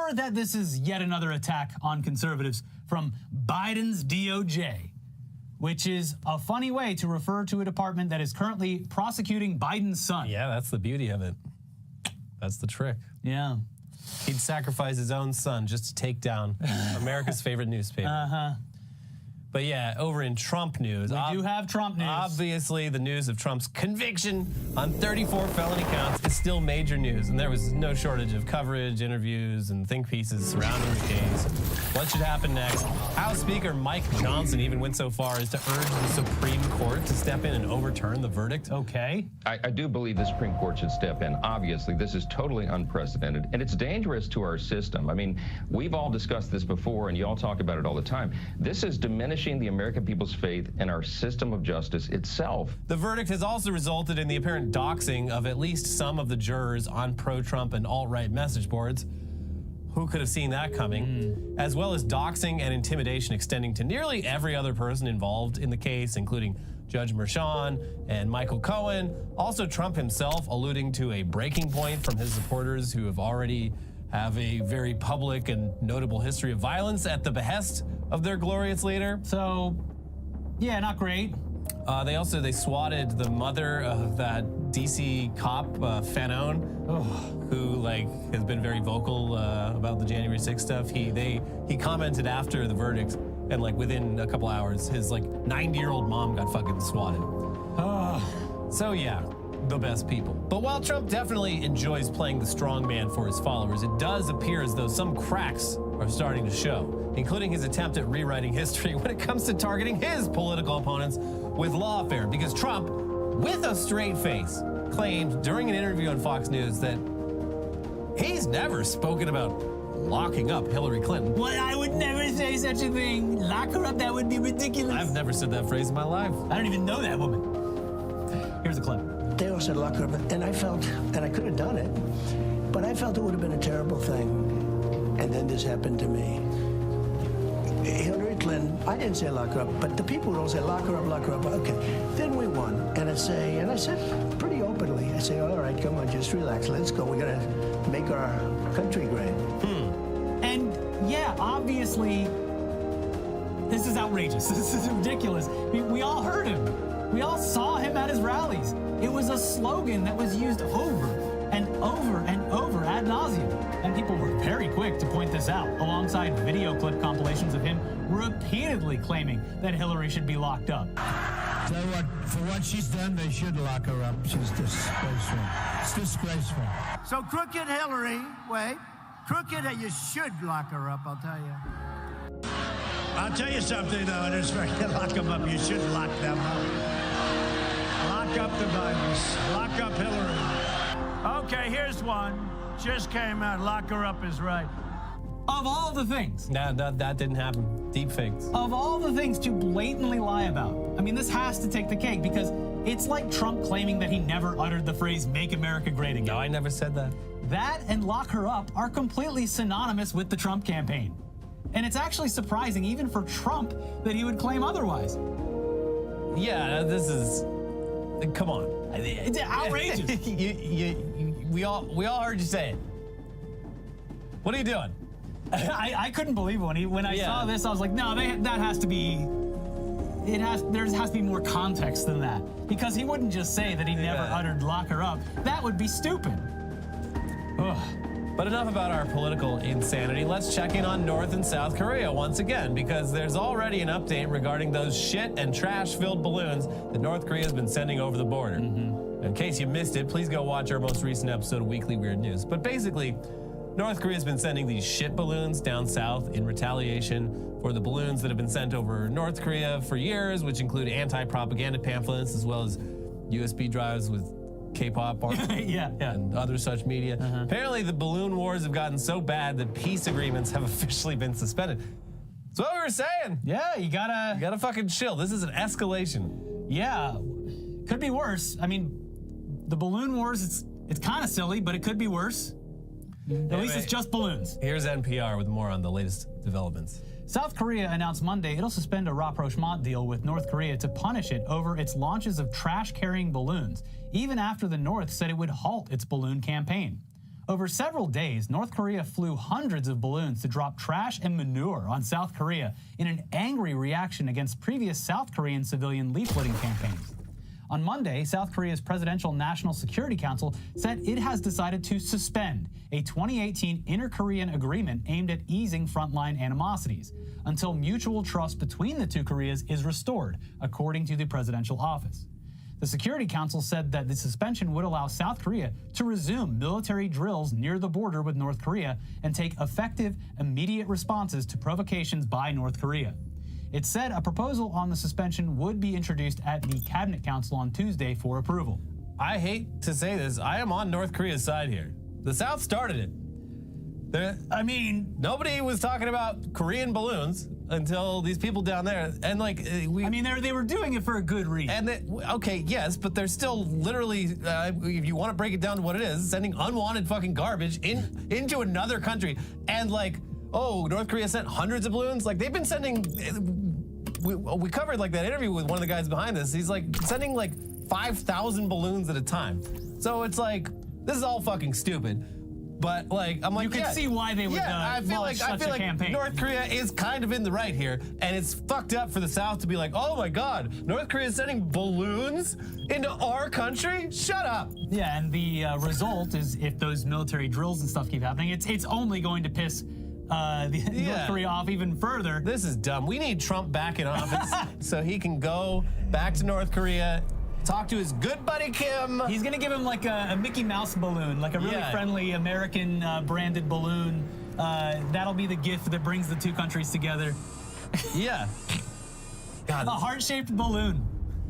or that this is yet another attack on conservatives from Biden's DOJ, which is a funny way to refer to a department that is currently prosecuting Biden's son. Yeah, that's the beauty of it. That's the trick. Yeah. He'd sacrifice his own son just to take down America's favorite newspaper. Uh-huh. But yeah, over in Trump news. We do have Trump news. Obviously, the news of Trump's conviction on 34 felony counts is still major news, and there was no shortage of coverage, interviews, and think pieces surrounding the case. What should happen next? House Speaker Mike Johnson even went so far as to urge the Supreme Court to step in and overturn the verdict. Okay. I do believe the Supreme Court should step in. Obviously, this is totally unprecedented, and it's dangerous to our system. I mean, we've all discussed this before, and you all talk about it all the time. This is diminishing the American people's faith in our system of justice itself. The verdict has also resulted in the apparent doxing of at least some of the jurors on pro-Trump and alt-right message boards. Who could have seen that coming? As well as doxing and intimidation extending to nearly every other person involved in the case, including Judge Merchan and Michael Cohen. Also, Trump himself alluding to a breaking point from his supporters who have already have a very public and notable history of violence at the behest of their glorious leader. So, yeah, not great. They swatted the mother of that DC cop, Fanon, who has been very vocal about the January 6th stuff. He commented after the verdict, and within a couple hours, his 90-year-old mom got fucking swatted. So yeah, the best people. But while Trump definitely enjoys playing the strong man for his followers, it does appear as though some cracks are starting to show, including his attempt at rewriting history when it comes to targeting his political opponents with lawfare. Because Trump, with a straight face, claimed during an interview on Fox News that he's never spoken about locking up Hillary Clinton. Well, I would never say such a thing. Lock her up, that would be ridiculous. I've never said that phrase in my life. I don't even know that woman. Here's a clip. They all said lock her up, and I felt, and I could have done it, but I felt it would have been a terrible thing. And then this happened to me. Hillary Clinton, I didn't say lock her up, but the people would all say lock her up, lock her up. Okay, then we won. And I said pretty openly, I say, all right, come on, just relax, let's go. We're gonna make our country great. And yeah, obviously, this is outrageous. This is ridiculous. We all heard him. We all saw him at his rallies. It was a slogan that was used over and over and over ad nauseum. And people were very quick to point this out, alongside video clip compilations of him repeatedly claiming that Hillary should be locked up. So for what she's done, they should lock her up. She's disgraceful. It's disgraceful. So crooked Hillary, crooked, you should lock her up, I'll tell you. I'll tell you something, though. There's lock them up. You should lock them up. Lock up the Bidens. Lock up Hillary. Okay, here's one. Just came out. Lock her up is right. Of all the things. That didn't happen. Deep fakes. Of all the things to blatantly lie about. I mean, this has to take the cake, because it's like Trump claiming that he never uttered the phrase, make America great again. No, I never said that. That and lock her up are completely synonymous with the Trump campaign. And it's actually surprising, even for Trump, that he would claim otherwise. Yeah, this is... Come on. It's outrageous. We all heard you say it. What are you doing? I couldn't believe it. When I saw this, I was like, no, that has to be... There has to be more context than that. Because he wouldn't just say that he never uttered lock her up. That would be stupid. Ugh. But enough about our political insanity. Let's check in on North and South Korea once again, because there's already an update regarding those shit and trash-filled balloons that North Korea has been sending over the border. In case you missed it, please go watch our most recent episode of Weekly Weird News. But basically, North Korea has been sending these shit balloons down south in retaliation for the balloons that have been sent over North Korea for years, which include anti-propaganda pamphlets as well as USB drives with K-pop art and other such media. Apparently, the balloon wars have gotten so bad that peace agreements have officially been suspended. That's what we were saying. Yeah, you gotta fucking chill. This is an escalation. Yeah, could be worse. I mean, the balloon wars, it's kind of silly, but it could be worse. At least it's just balloons. Here's NPR with more on the latest developments. South Korea announced Monday it'll suspend a rapprochement deal with North Korea to punish it over its launches of trash-carrying balloons, even after the North said it would halt its balloon campaign. Over several days, North Korea flew hundreds of balloons to drop trash and manure on South Korea in an angry reaction against previous South Korean civilian leafleting campaigns. On Monday, South Korea's Presidential National Security Council said it has decided to suspend a 2018 inter-Korean agreement aimed at easing frontline animosities until mutual trust between the two Koreas is restored, according to the presidential office. The Security Council said that the suspension would allow South Korea to resume military drills near the border with North Korea and take effective, immediate responses to provocations by North Korea. It said a proposal on the suspension would be introduced at the Cabinet Council on Tuesday for approval. I hate to say this, I am on North Korea's side here. The South started it. Nobody was talking about Korean balloons until these people down there, and they were doing it for a good reason. And okay, yes, but they're still literally, if you want to break it down to what it is, sending unwanted fucking garbage into another country. And North Korea sent hundreds of balloons. Like, they've been sending. We covered that interview with one of the guys behind this. He's sending 5,000 balloons at a time. So it's this is all fucking stupid. But you can see why they would I feel launch like such a campaign. North Korea is kind of in the right here, and it's fucked up for the South to be like, oh my God, North Korea is sending balloons into our country? Shut up. Yeah, and the result is if those military drills and stuff keep happening, it's only going to piss North Korea off even further. This is dumb. We need Trump back in office so he can go back to North Korea, talk to his good buddy Kim. He's gonna give him a Mickey Mouse balloon, a really friendly American branded balloon. That'll be the gift that brings the two countries together. Yeah. God, a heart-shaped balloon.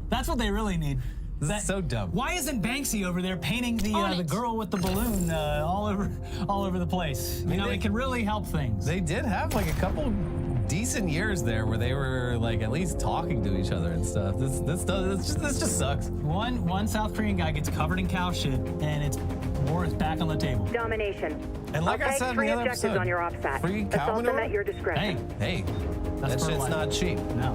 That's what they really need. This is so dumb. Why isn't Banksy over there painting the girl with the balloon all over the place? It can really help things. They did have a couple decent years there where they were at least talking to each other and stuff. This just sucks. One South Korean guy gets covered in cow shit, and war is back on the table. Domination. And like I said in the other objectives episode, on your OPSAT. free cow Assault them manure? at your discretion. Hey, that shit's fertilizer. not cheap. No.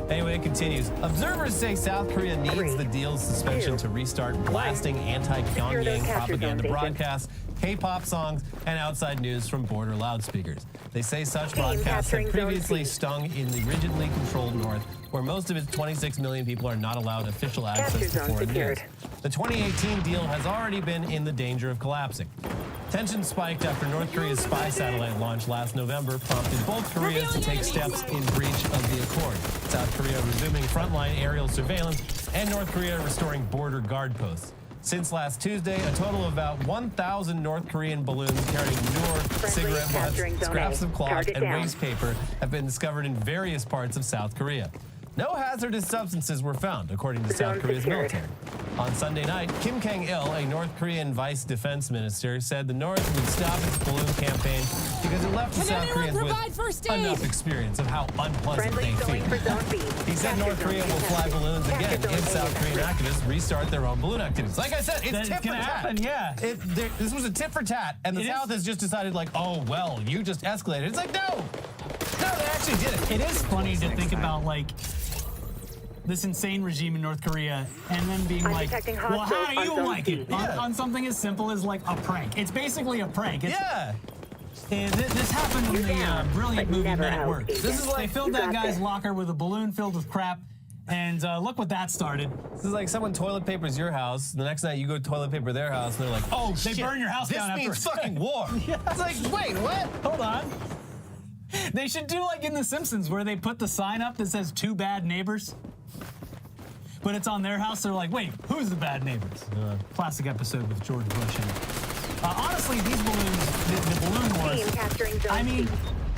Anyway, it continues. Observers say South Korea needs the deal's suspension to restart blasting anti-Pyongyang propaganda broadcasts, K-pop songs, and outside news from border loudspeakers. They say such broadcasts have previously stung in the rigidly controlled North, where most of its 26 million people are not allowed official access to foreign news. The 2018 deal has already been in the danger of collapsing. Tensions spiked after North Korea's spy satellite launch last November prompted both Koreas to take steps in breach of the accord. South Korea resuming frontline aerial surveillance and North Korea restoring border guard posts. Since last Tuesday, a total of about 1,000 North Korean balloons carrying manure, cigarette butts, scraps of cloth, and waste paper have been discovered in various parts of South Korea. No hazardous substances were found, according to South Korea's military. On Sunday night, Kim Kang-il, a North Korean vice defense minister, said the North would stop its balloon campaign because it left the South Koreans with enough experience of how unpleasant they feel. He said North Korea will fly balloons again if South Korean activists restart their own balloon activities. Like I said, it's tit for tat. Happen, yeah. This was a tit for tat, and the South has just decided oh, well, you just escalated. It's no, they actually did it. It is funny to think about this insane regime in North Korea and then being well, how do you like it? On something as simple as a prank. It's basically a prank. This happened in the brilliant movie Men at Work. This is they filled that guy's locker with a balloon filled with crap, and look what that started. This is someone toilet papers your house. The next night you go toilet paper their house, and they're like, "Oh shit, they burn your house down This means afterwards." fucking war." It's wait, what? Hold on. They should do in The Simpsons where they put the sign up that says "Two bad neighbors." But it's on their house. They're like, wait, who's the bad neighbors? Classic episode with George Bush. Honestly, these balloons, the balloon wars,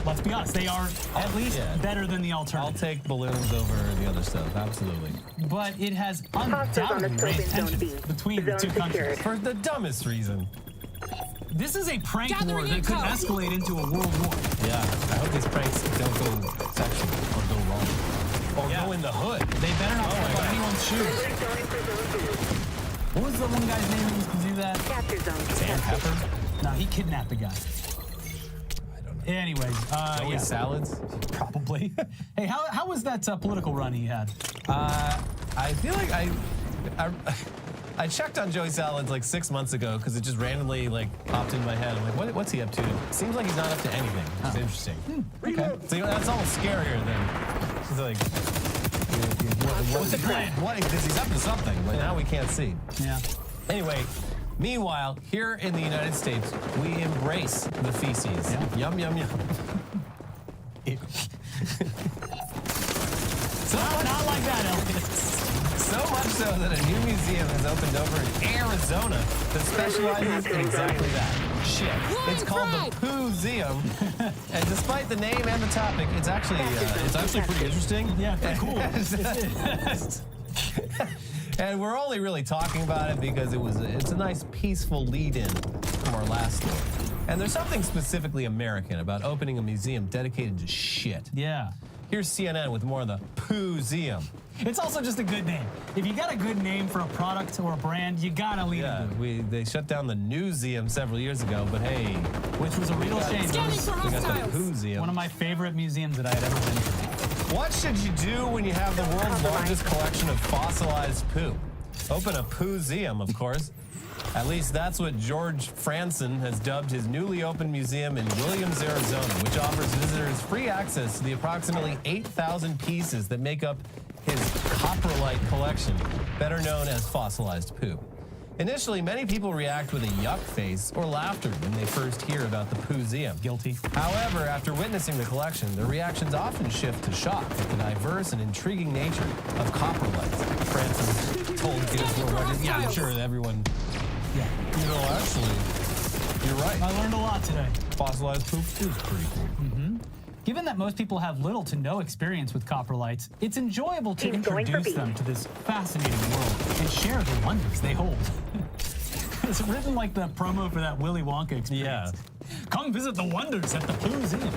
let's be honest, they are at least better than the alternative. I'll take balloons over the other stuff, absolutely. But it has undoubtedly raised tensions between the two countries. For the dumbest reason. This is a prank war that could escalate into a world war. Yeah, I hope these pranks don't go sexual or go wrong. Or go in the hood. They better not step on anyone's shoes. What was the one guy's name that used to do that? Sam Pepper? No, he kidnapped the guy. I don't know. Anyways, salads? Probably. Hey, how was that political run he had? I feel like I checked on Joey Salads like 6 months ago because it just randomly like popped in my head. I'm like, what's he up to? Seems like he's not up to anything. It's interesting. Okay. So that's almost scarier than it's like. What's the plan? Because he's up to something, but now we can't see. Yeah. Anyway, meanwhile, here in the United States, we embrace the feces. Yeah. Yum, yum, yum. So not like that, Elliot. So much so that a new museum has opened over in Arizona that specializes in exactly that. Shit. It's called the Poo-Zeum. And despite the name and the topic, it's actually pretty interesting. Yeah, pretty cool. And we're only really talking about it because it's a nice peaceful lead-in from our last story. And there's something specifically American about opening a museum dedicated to shit. Yeah. Here's CNN with more of the Poo-Zeum. It's also just a good name. If you got a good name for a product or a brand, you gotta leave it. They shut down the Newseum several years ago, but hey, Which was a real shame. we got the Poo-Zeum. One of my favorite museums that I had ever been to. What should you do when you have the world's largest collection of fossilized poo? Open a Poo-Zeum, of course. At least that's what George Franson has dubbed his newly opened museum in Williams, Arizona, which offers visitors free access to the approximately 8,000 pieces that make up his coprolite collection, better known as fossilized poo. Initially, many people react with a yuck face or laughter when they first hear about the Poo-Zeum. Guilty. However, after witnessing the collection, their reactions often shift to shock at the diverse and intriguing nature of coprolites. Francis told Guinness World Records, yeah, I'm sure everyone, Yeah. you know, actually, you're right. I learned a lot today. Fossilized poop is pretty cool. Given that most people have little to no experience with coprolites, it's enjoyable to introduce them to this fascinating world and share the wonders they hold. It's written like the promo for that Willy Wonka experience. Yeah. Come visit the wonders at the Poo-Zeum.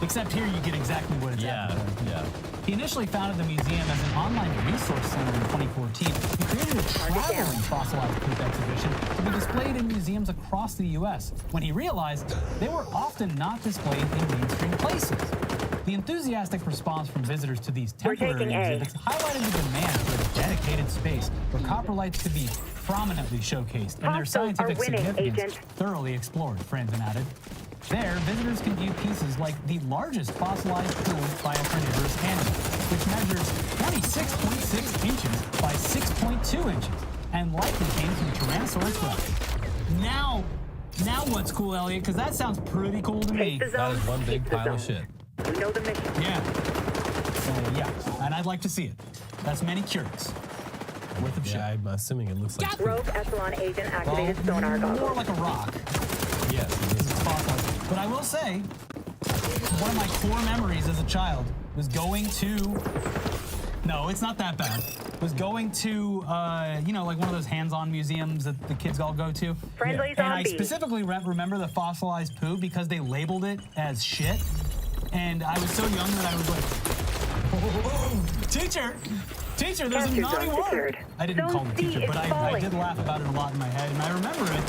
Except here you get exactly what it's at. Yeah. He initially founded the museum as an online resource center in 2014 and created a traveling fossilized poop exhibition to be displayed in museums across the U.S. when he realized they were often not displayed in mainstream places. The enthusiastic response from visitors to these temporary exhibits highlighted the demand for a dedicated space where coprolites could be prominently showcased and their scientific significance thoroughly explored, Franzen added. There, visitors can view pieces like the largest fossilized pool by a carnivorous animal, which measures 26.6 inches by 6.2 inches, and likely came from Tyrannosaurus rex. Now what's cool, Elliot? Because that sounds pretty cool to me. That is one big pile of shit. You know the mission. Yeah. Yeah, and I'd like to see it. That's many curates worth of shit. Yeah, I'm assuming it looks like Rogue Echelon agent activated sonar More goggles. like a rock. yes. It's fossilized. But I will say, one of my core memories as a child was going to, no, it's not that bad, was going to, like one of those hands-on museums that the kids all go to. Friendly And I zombie. specifically remember the fossilized poo because they labeled it as shit. And I was so young that I was like, teacher, there's a Capture naughty zone word. secured. I didn't Zone call the C teacher, is but I falling. did laugh about it a lot in my head, and I remember it.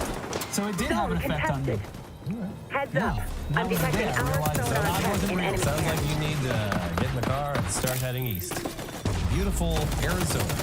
So it did have an Zone effect on me. contested. Heads Yeah. up. Now I'm that I'm detecting there, I our realize sonar that tech wasn't in real. enemy Sounds like territory. you need to get in the car and start heading east. Beautiful Arizona.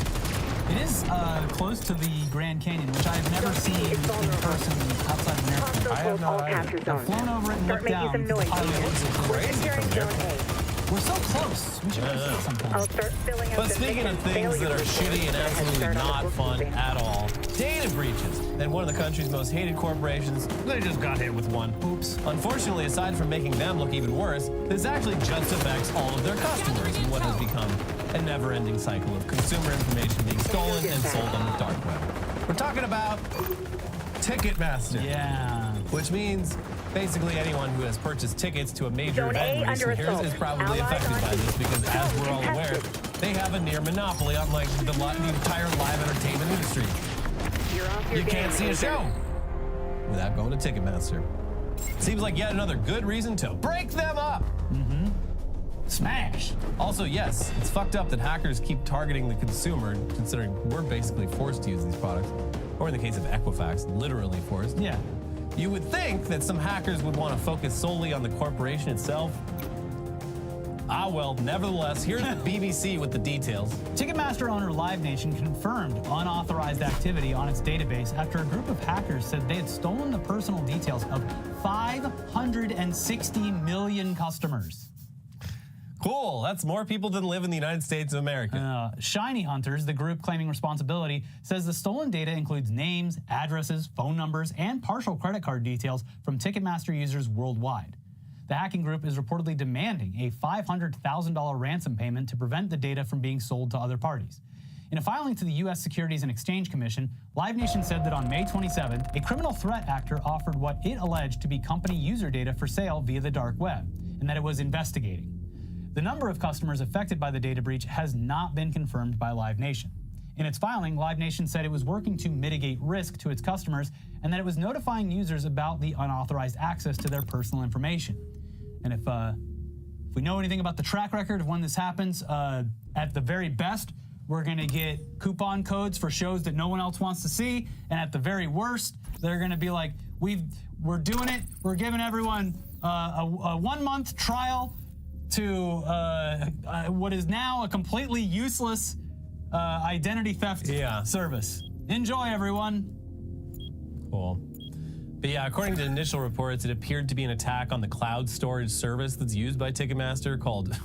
It is close to the Grand Canyon, which I've never seen in person outside of America. Hostiles I have hold no all idea. capture I've zones. flown over it and Start looked making down. some noise. Pilot It's is- We're crazy securing from there. zone A. We're so close. We should go see it I'll sometime. start filling out But the speaking of mission things failure that are report. shitty and Head absolutely start on the not book fun exam. at all, data breaches. And one of the country's most hated corporations, they just got hit with one. Oops. Unfortunately, aside from making them look even worse, this actually just affects all of their customers in what has become a never-ending cycle of consumer information being stolen and sold on the dark web. We're talking about Ticketmaster. Yeah. Which means basically anyone who has purchased tickets to a major Zone A event in under recent years assault. is probably Allies affected on by this east. because, as we're all aware, Contested. they have a near monopoly on like the entire live entertainment industry. You're off your You can't game, see a agent. show without going to Ticketmaster. Seems like yet another good reason to break them up. Smash. Also, yes, it's fucked up that hackers keep targeting the consumer, considering we're basically forced to use these products. Or in the case of Equifax, literally forced. Yeah. You would think that some hackers would want to focus solely on the corporation itself. Ah, well, nevertheless, here's the BBC with the details. Ticketmaster owner Live Nation confirmed unauthorized activity on its database after a group of hackers said they had stolen the personal details of 560 million customers. Cool. That's more people than live in the United States of America. Shiny Hunters, the group claiming responsibility, says the stolen data includes names, addresses, phone numbers, and partial credit card details from Ticketmaster users worldwide. The hacking group is reportedly demanding a $500,000 ransom payment to prevent the data from being sold to other parties. In a filing to the U.S. Securities and Exchange Commission, Live Nation said that on May 27th, a criminal threat actor offered what it alleged to be company user data for sale via the dark web, and that it was investigating. The number of customers affected by the data breach has not been confirmed by Live Nation. In its filing, Live Nation said it was working to mitigate risk to its customers and that it was notifying users about the unauthorized access to their personal information. And if we know anything about the track record of when this happens, at the very best, we're going to get coupon codes for shows that no one else wants to see. And at the very worst, they're going to be like, we're doing it. We're giving everyone a 1-month trial to what is now a completely useless identity theft service. Enjoy, everyone. Cool. But yeah, according to initial reports, it appeared to be an attack on the cloud storage service that's used by Ticketmaster called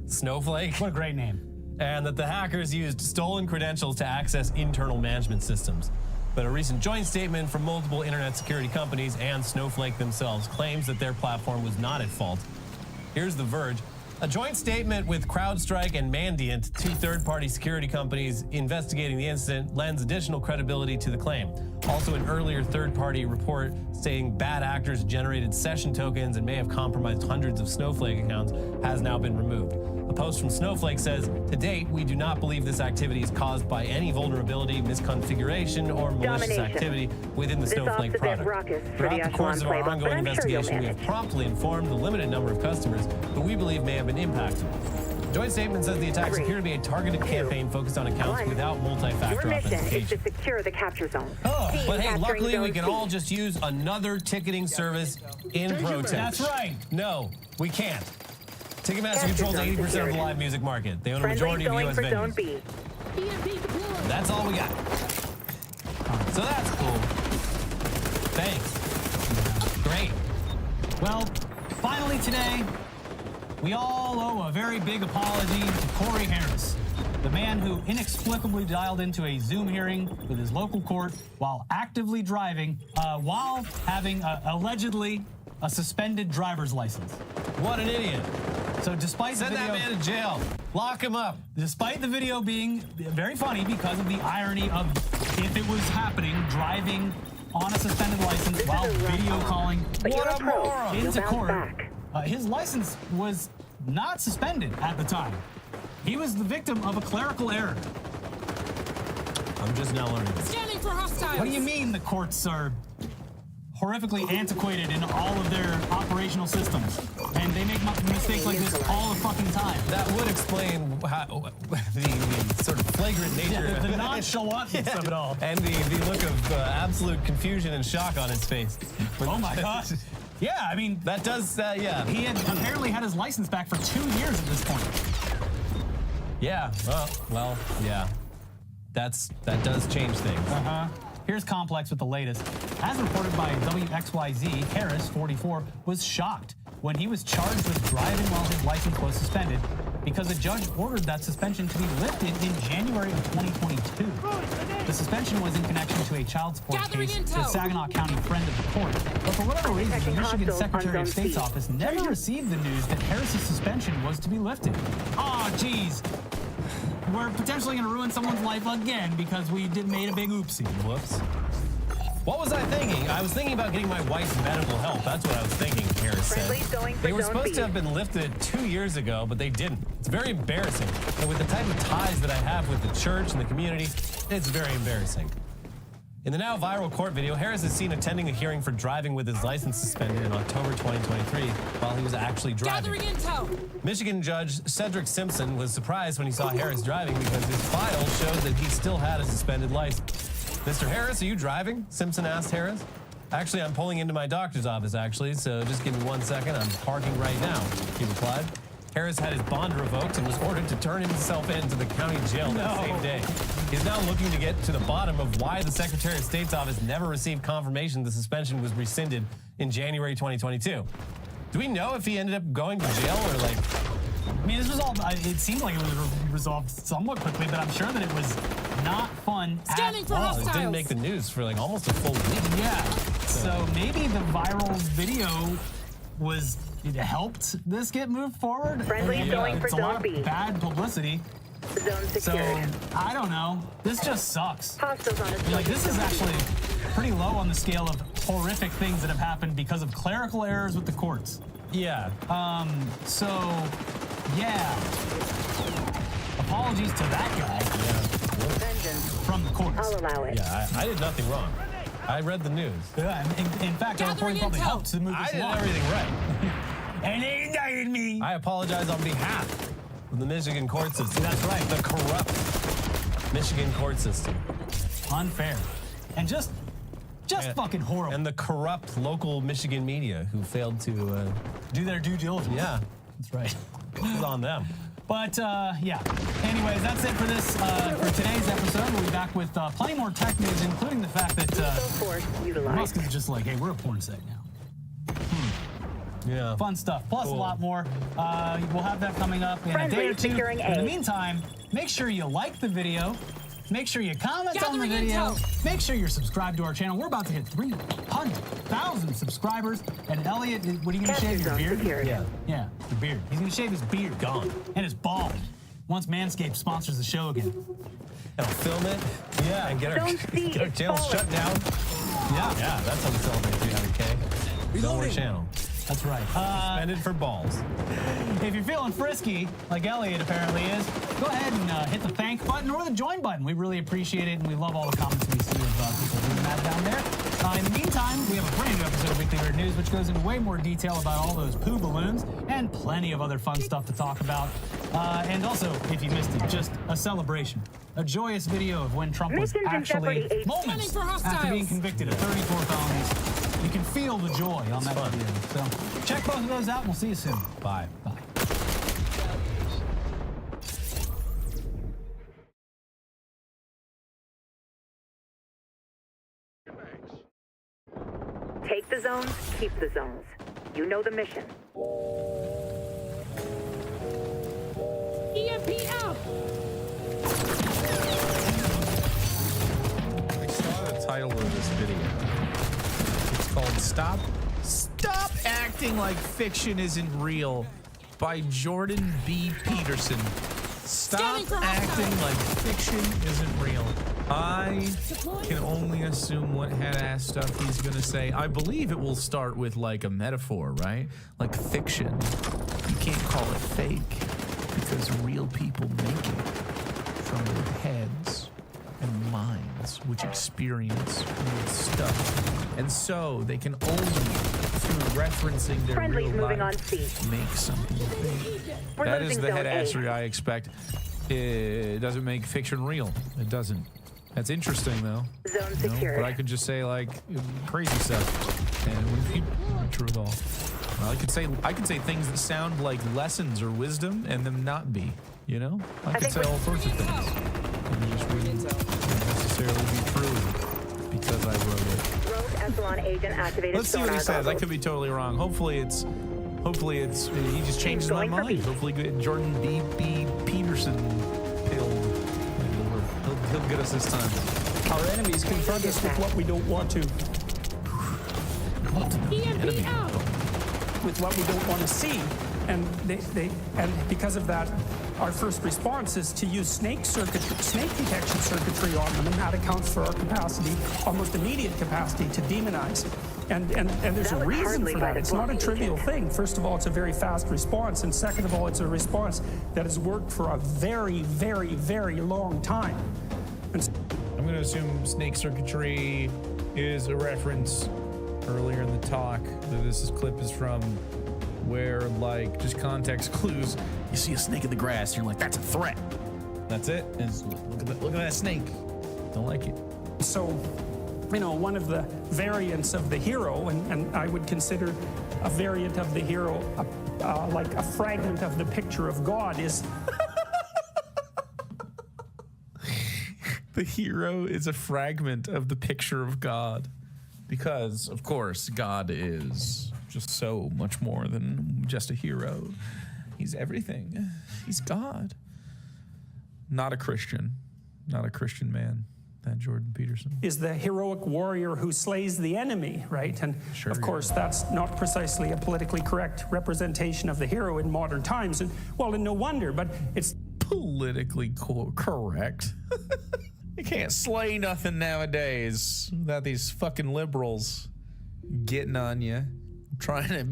Snowflake. What a great name. And that the hackers used stolen credentials to access internal management systems. But a recent joint statement from multiple internet security companies and Snowflake themselves claims that their platform was not at fault. Here's The Verge. A joint statement with CrowdStrike and Mandiant, two third-party security companies investigating the incident, lends additional credibility to the claim. Also, an earlier third-party report stating bad actors generated session tokens and may have compromised hundreds of Snowflake accounts has now been removed. A post from Snowflake says, to date, we do not believe this activity is caused by any vulnerability, misconfiguration, or malicious activity within the Snowflake product. Throughout the course of our ongoing investigation, we have promptly informed the limited number of customers who we believe may have been impacted. The joint statement says the attacks appear to be a targeted campaign focused on accounts without multi-factor authentication. Your mission is to secure the capture zone. But hey, luckily we can all just use another ticketing service in protest. That's right. No, we can't. Ticketmaster controls 80% of the live music market. They own a majority of U.S. venues. That's all we got. So that's cool. Thanks. Great. Well, finally today, we all owe a very big apology to Corey Harris, the man who inexplicably dialed into a Zoom hearing with his local court while actively driving, while having allegedly a suspended driver's license. What an idiot. So despite Send the video, that man to jail. Lock him up. Despite the video being very funny because of the irony of if it was happening, driving on a suspended license while video calling What a moron. into court, his license was not suspended at the time. He was the victim of a clerical error. I'm just now learning this. Scanning for hostiles. What do you mean the courts are horrifically antiquated in all of their operational systems? And they make mistakes like this all the fucking time. That would explain how, the sort of flagrant nature. The nonchalantness of it all. And the look of absolute confusion and shock on his face. Oh my God. Yeah, I mean, That does, yeah. he had apparently had his license back for 2 years at this point. Yeah, well, yeah. That does change things. Here's Complex with the latest. As reported by WXYZ, Harris, 44, was shocked when he was charged with driving while his license was suspended because a judge ordered that suspension to be lifted in January of 2022. The suspension was in connection to a child support case to a Saginaw County friend of the court. But for whatever reason, the Michigan Secretary of State's office never received the news that Harris's suspension was to be lifted. Aw, geez. We're potentially going to ruin someone's life again because we made a big oopsie. Whoops. What was I thinking? I was thinking about getting my wife's medical help. That's what I was thinking, Harris said. They were supposed to have been lifted 2 years ago, but they didn't. It's very embarrassing. And with the type of ties that I have with the church and the community, it's very embarrassing. In the now viral court video, Harris is seen attending a hearing for driving with his license suspended in October 2023 while he was actually driving. Gathering intel. Michigan Judge Cedric Simpson was surprised when he saw Harris driving because his file showed that he still had a suspended license. Mr. Harris, are you driving? Simpson asked Harris. Actually, I'm pulling into my doctor's office, actually, so just give me 1 second. I'm parking right now, he replied. Harris had his bond revoked and was ordered to turn himself in to the county jail that same day. He's now looking to get to the bottom of why the Secretary of State's office never received confirmation the suspension was rescinded in January 2022. Do we know if he ended up going to jail or like... I mean, this was all, it seemed like it was resolved somewhat quickly, but I'm sure that it was not fun Scanning for at all. hostiles. It didn't make the news for like almost a full week. Yeah. So maybe the viral video it helped this get moved forward. Friendly going for it's a lot Zone B. of bad publicity. Zone So secured. I don't know. This just sucks. Hostiles on its Like, this is actually pretty low on the scale of horrific things that have happened because of clerical errors with the courts. Yeah. So, yeah. Apologies to that guy vengeance. from the courts. I'll allow it. Yeah, I did nothing wrong. I read the news. Yeah, in fact, our Gathering reporting probably intel. helped to move I this did along. everything right. And they indicted me. I apologize on behalf of the Michigan court system. That's right. The corrupt Michigan court system. Unfair. And just fucking horrible. And the corrupt local Michigan media who failed to, do their due diligence. yeah, That's right. it's on them. But, yeah. Anyways, that's it for this, for today's episode. We'll be back with plenty more tech news, including the fact that Lethal force utilized. Musk is just like, hey, we're a porn site now. Yeah. Fun stuff, plus a lot more. We'll have that coming up in Friendly a day or two. securing In the A. meantime, make sure you like the video. Make sure you comment on the Gathering video. intel. Make sure you're subscribed to our channel. We're about to hit 300,000 subscribers. And Elliot, what are you going to Capture shave your zone beard? secured. Yeah, the beard. He's going to shave his beard. Gone. And his bald. Once Manscaped sponsors the show again. And film it. Yeah. And get our, Zone C get our is channel falling. shut down. Yeah. Yeah, that's how we celebrate 300K. No more channel. That's right. Suspended for balls. If you're feeling frisky, like Elliot apparently is, go ahead and hit the thank button or the join button. We really appreciate it, and we love all the comments we see of people doing that down there. In the meantime, we have a brand new episode of Weekly Weird News, which goes into way more detail about all those poo balloons and plenty of other fun stuff to talk about. And also, if you missed it, just a celebration. A joyous video of when Trump was Missions in actually jeopardy. moments Scanning for after being hostiles. convicted of 34 felonies. You can feel the joy on that video. So check both of those out, and we'll see you soon. Bye. Bye. Take the zones, keep the zones. You know the mission. EMP out. I saw the title of this video. It's called Stop Acting Like Fiction Isn't Real by Jordan B. Peterson. Stop Scanning for acting hostiles. like fiction isn't real. I can only assume what head-ass stuff he's gonna say. I believe it will start with like a metaphor, right? Like fiction. You can't call it fake because real people make it from their heads and minds, which experience real stuff. And so they can only, through referencing their Friendly's real moving life, on C. make something fake. We're That is losing the zone head-assery A. I expect. It doesn't make fiction real. It doesn't. That's interesting, though. Zone You know? secured. But I could just say like crazy stuff, and it wouldn't be true at all. I could say things that sound like lessons or wisdom, and them not be. You know, I could think say we're- all sorts of things, and they just wouldn't necessarily be true because I wrote it. Rogue Echelon agent activated. Let's see what he sonar says. I goggles. could be totally wrong. Hopefully it's he just changes my Going for mind. B. Hopefully Jordan B. Peterson he'll get us this time. Our enemies confront us with what we don't want to, EMP out. with what we don't want to see. And and because of that, our first response is to use snake detection circuitry on them, and that accounts for our capacity, almost immediate capacity, to demonize. And there's That a was reason hardly for by that. the It's not a book, trivial Agent. thing. First of all, it's a very fast response, and second of all, it's a response that has worked for a very, very, very long time. And I'm going to assume snake circuitry is a reference earlier in the talk that this clip is from, where like just context clues. You see a snake in the grass, you're like, that's a threat. That's it. And look at that snake. Don't like it. so, you know, one of the variants of the hero, and I would consider a variant of the hero, like a fragment of the picture of God is. The hero is a fragment of the picture of God. Because, of course, God is just so much more than just a hero. He's everything. He's God. Not a Christian. Not a Christian man. That Jordan Peterson Is the heroic warrior who slays the enemy, right? And Sure, of course, that's not precisely a politically correct representation of the hero in modern times. And well, and no wonder, but it's politically correct. You can't slay nothing nowadays without these fucking liberals getting on you. I'm trying to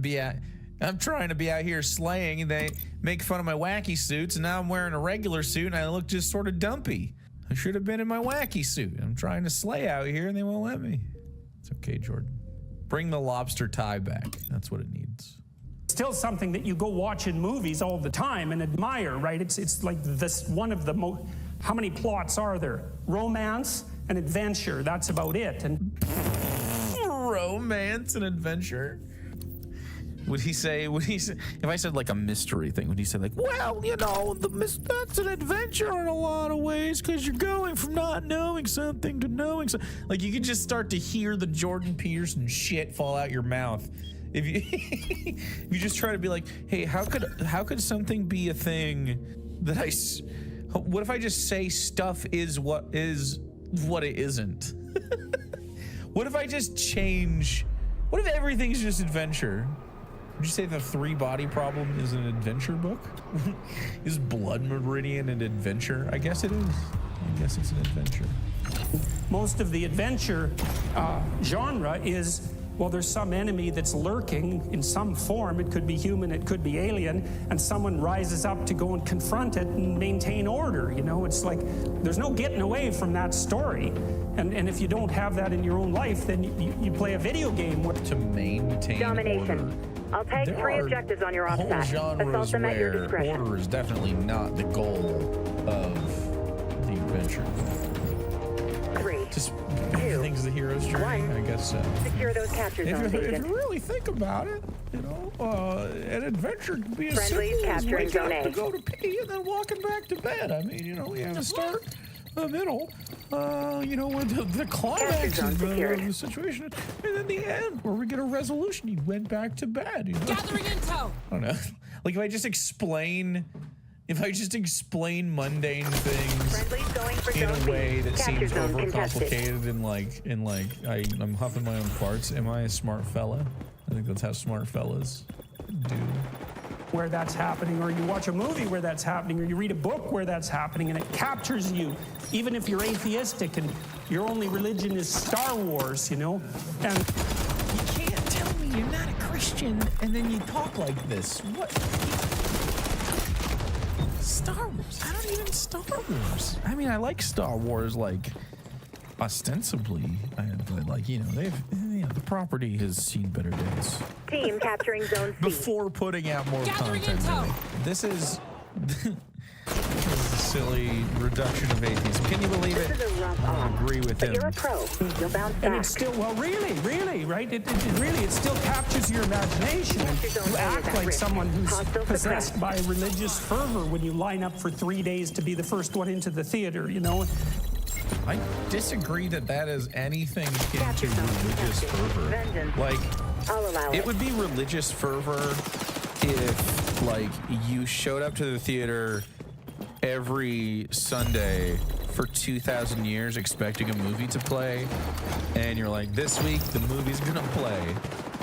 be out here slaying, and they make fun of my wacky suits, and now I'm wearing a regular suit, and I look just sort of dumpy. I should have been in my wacky suit. I'm trying to slay out here, and they won't let me. It's okay, Jordan. Bring the lobster tie back. That's what it needs. still something that you go watch in movies all the time and admire, right? It's like this one of the most. How many plots are there? Romance and adventure. That's about it. And romance and adventure. Would he say, if I said like a mystery thing, would he say like, well, you know, that's an adventure in a lot of ways because you're going from not knowing something to knowing something. Like you could just start to hear the Jordan Peterson shit fall out your mouth. If you, if you just try to be like, hey, how could something be a thing that what if I just say stuff is what it isn't? What if I just change, what if everything's just adventure? Would you say the 3 Body Problem is an adventure book? Is Blood Meridian an adventure? I guess it is. I guess it's an adventure. most of the adventure genre is, well, there's some enemy that's lurking in some form. It could be human, it could be alien, and someone rises up to go and confront it and maintain order. You know, it's like there's no getting away from that story. And if you don't have that in your own life, then you play a video game with to maintain domination. Order. I'll take There 3 are objectives on your whole offset. Assault genres them at your where discretion. order is definitely not the goal of the adventure. 3, Just 2, things the hero's journey, 1. I guess so. Secure those capture zones, If agent. you really think about it, you know, an adventure can be as Friendlies simple as capturing waking Zone up A. to go to pee and then walking back to bed. I mean, you know, you have a start, a middle, you know, with the climax zone of secured. the situation, and then the end where we get a resolution. You went back to bed. You know? Gathering intel. I don't know. Like if I just explain mundane things Friendlies going for in zone a way B. that Capture seems zone contested. overcomplicated and I'm huffing my own farts. Am I a smart fella? I think that's how smart fellas do. where that's happening, or you watch a movie where that's happening, or you read a book where that's happening, and it captures you, even if you're atheistic and your only religion is Star Wars, you know? And You can't tell me you're not a Christian and then you talk like this. What? Star Wars? I don't even Star Wars. I mean, I like Star Wars, like, ostensibly, but like, you know, the property has seen better days. Team capturing zone C. Before putting out more Gathering content. intel. This is a silly reduction of atheism. Can you believe it? This is a rough I off. agree with But him. you're a pro. You'll bounce and back. it's still, well, really, right? It still captures your imagination. And Capture zone you A act is at like risk. someone who's Hostile possessed suppressed. by religious fervor when you line up for 3 days to be the first one into the theater, you know? I disagree that is anything akin Capture to zone religious contested. fervor. Vengeance. Like, I'll allow it. it would be religious fervor if, like, you showed up to the theater every Sunday for 2,000 years expecting a movie to play, and you're like, this week the movie's gonna play,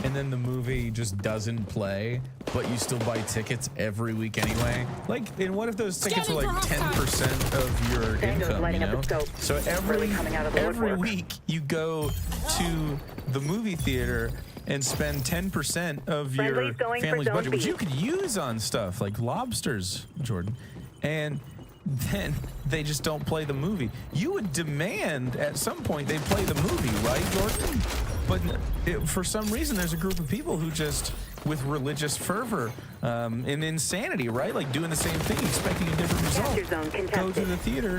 and then the movie just doesn't play, but you still buy tickets every week anyway. Like, and what if those tickets are Scanning like for hostile. 10% of your Tango's income, you lighting up know? its scope. So Really coming out of the every woodwork. week you go to the movie theater and spend 10% of your Friendly's going for family's zone budget, which B. you could use on stuff like lobsters, Jordan, and then they just don't play the movie. You would demand at some point they play the movie, right, Jordan? But for some reason, there's a group of people who just, with religious fervor and insanity, right? Like doing the same thing, expecting a different Capture result. zone Go to contested. the theater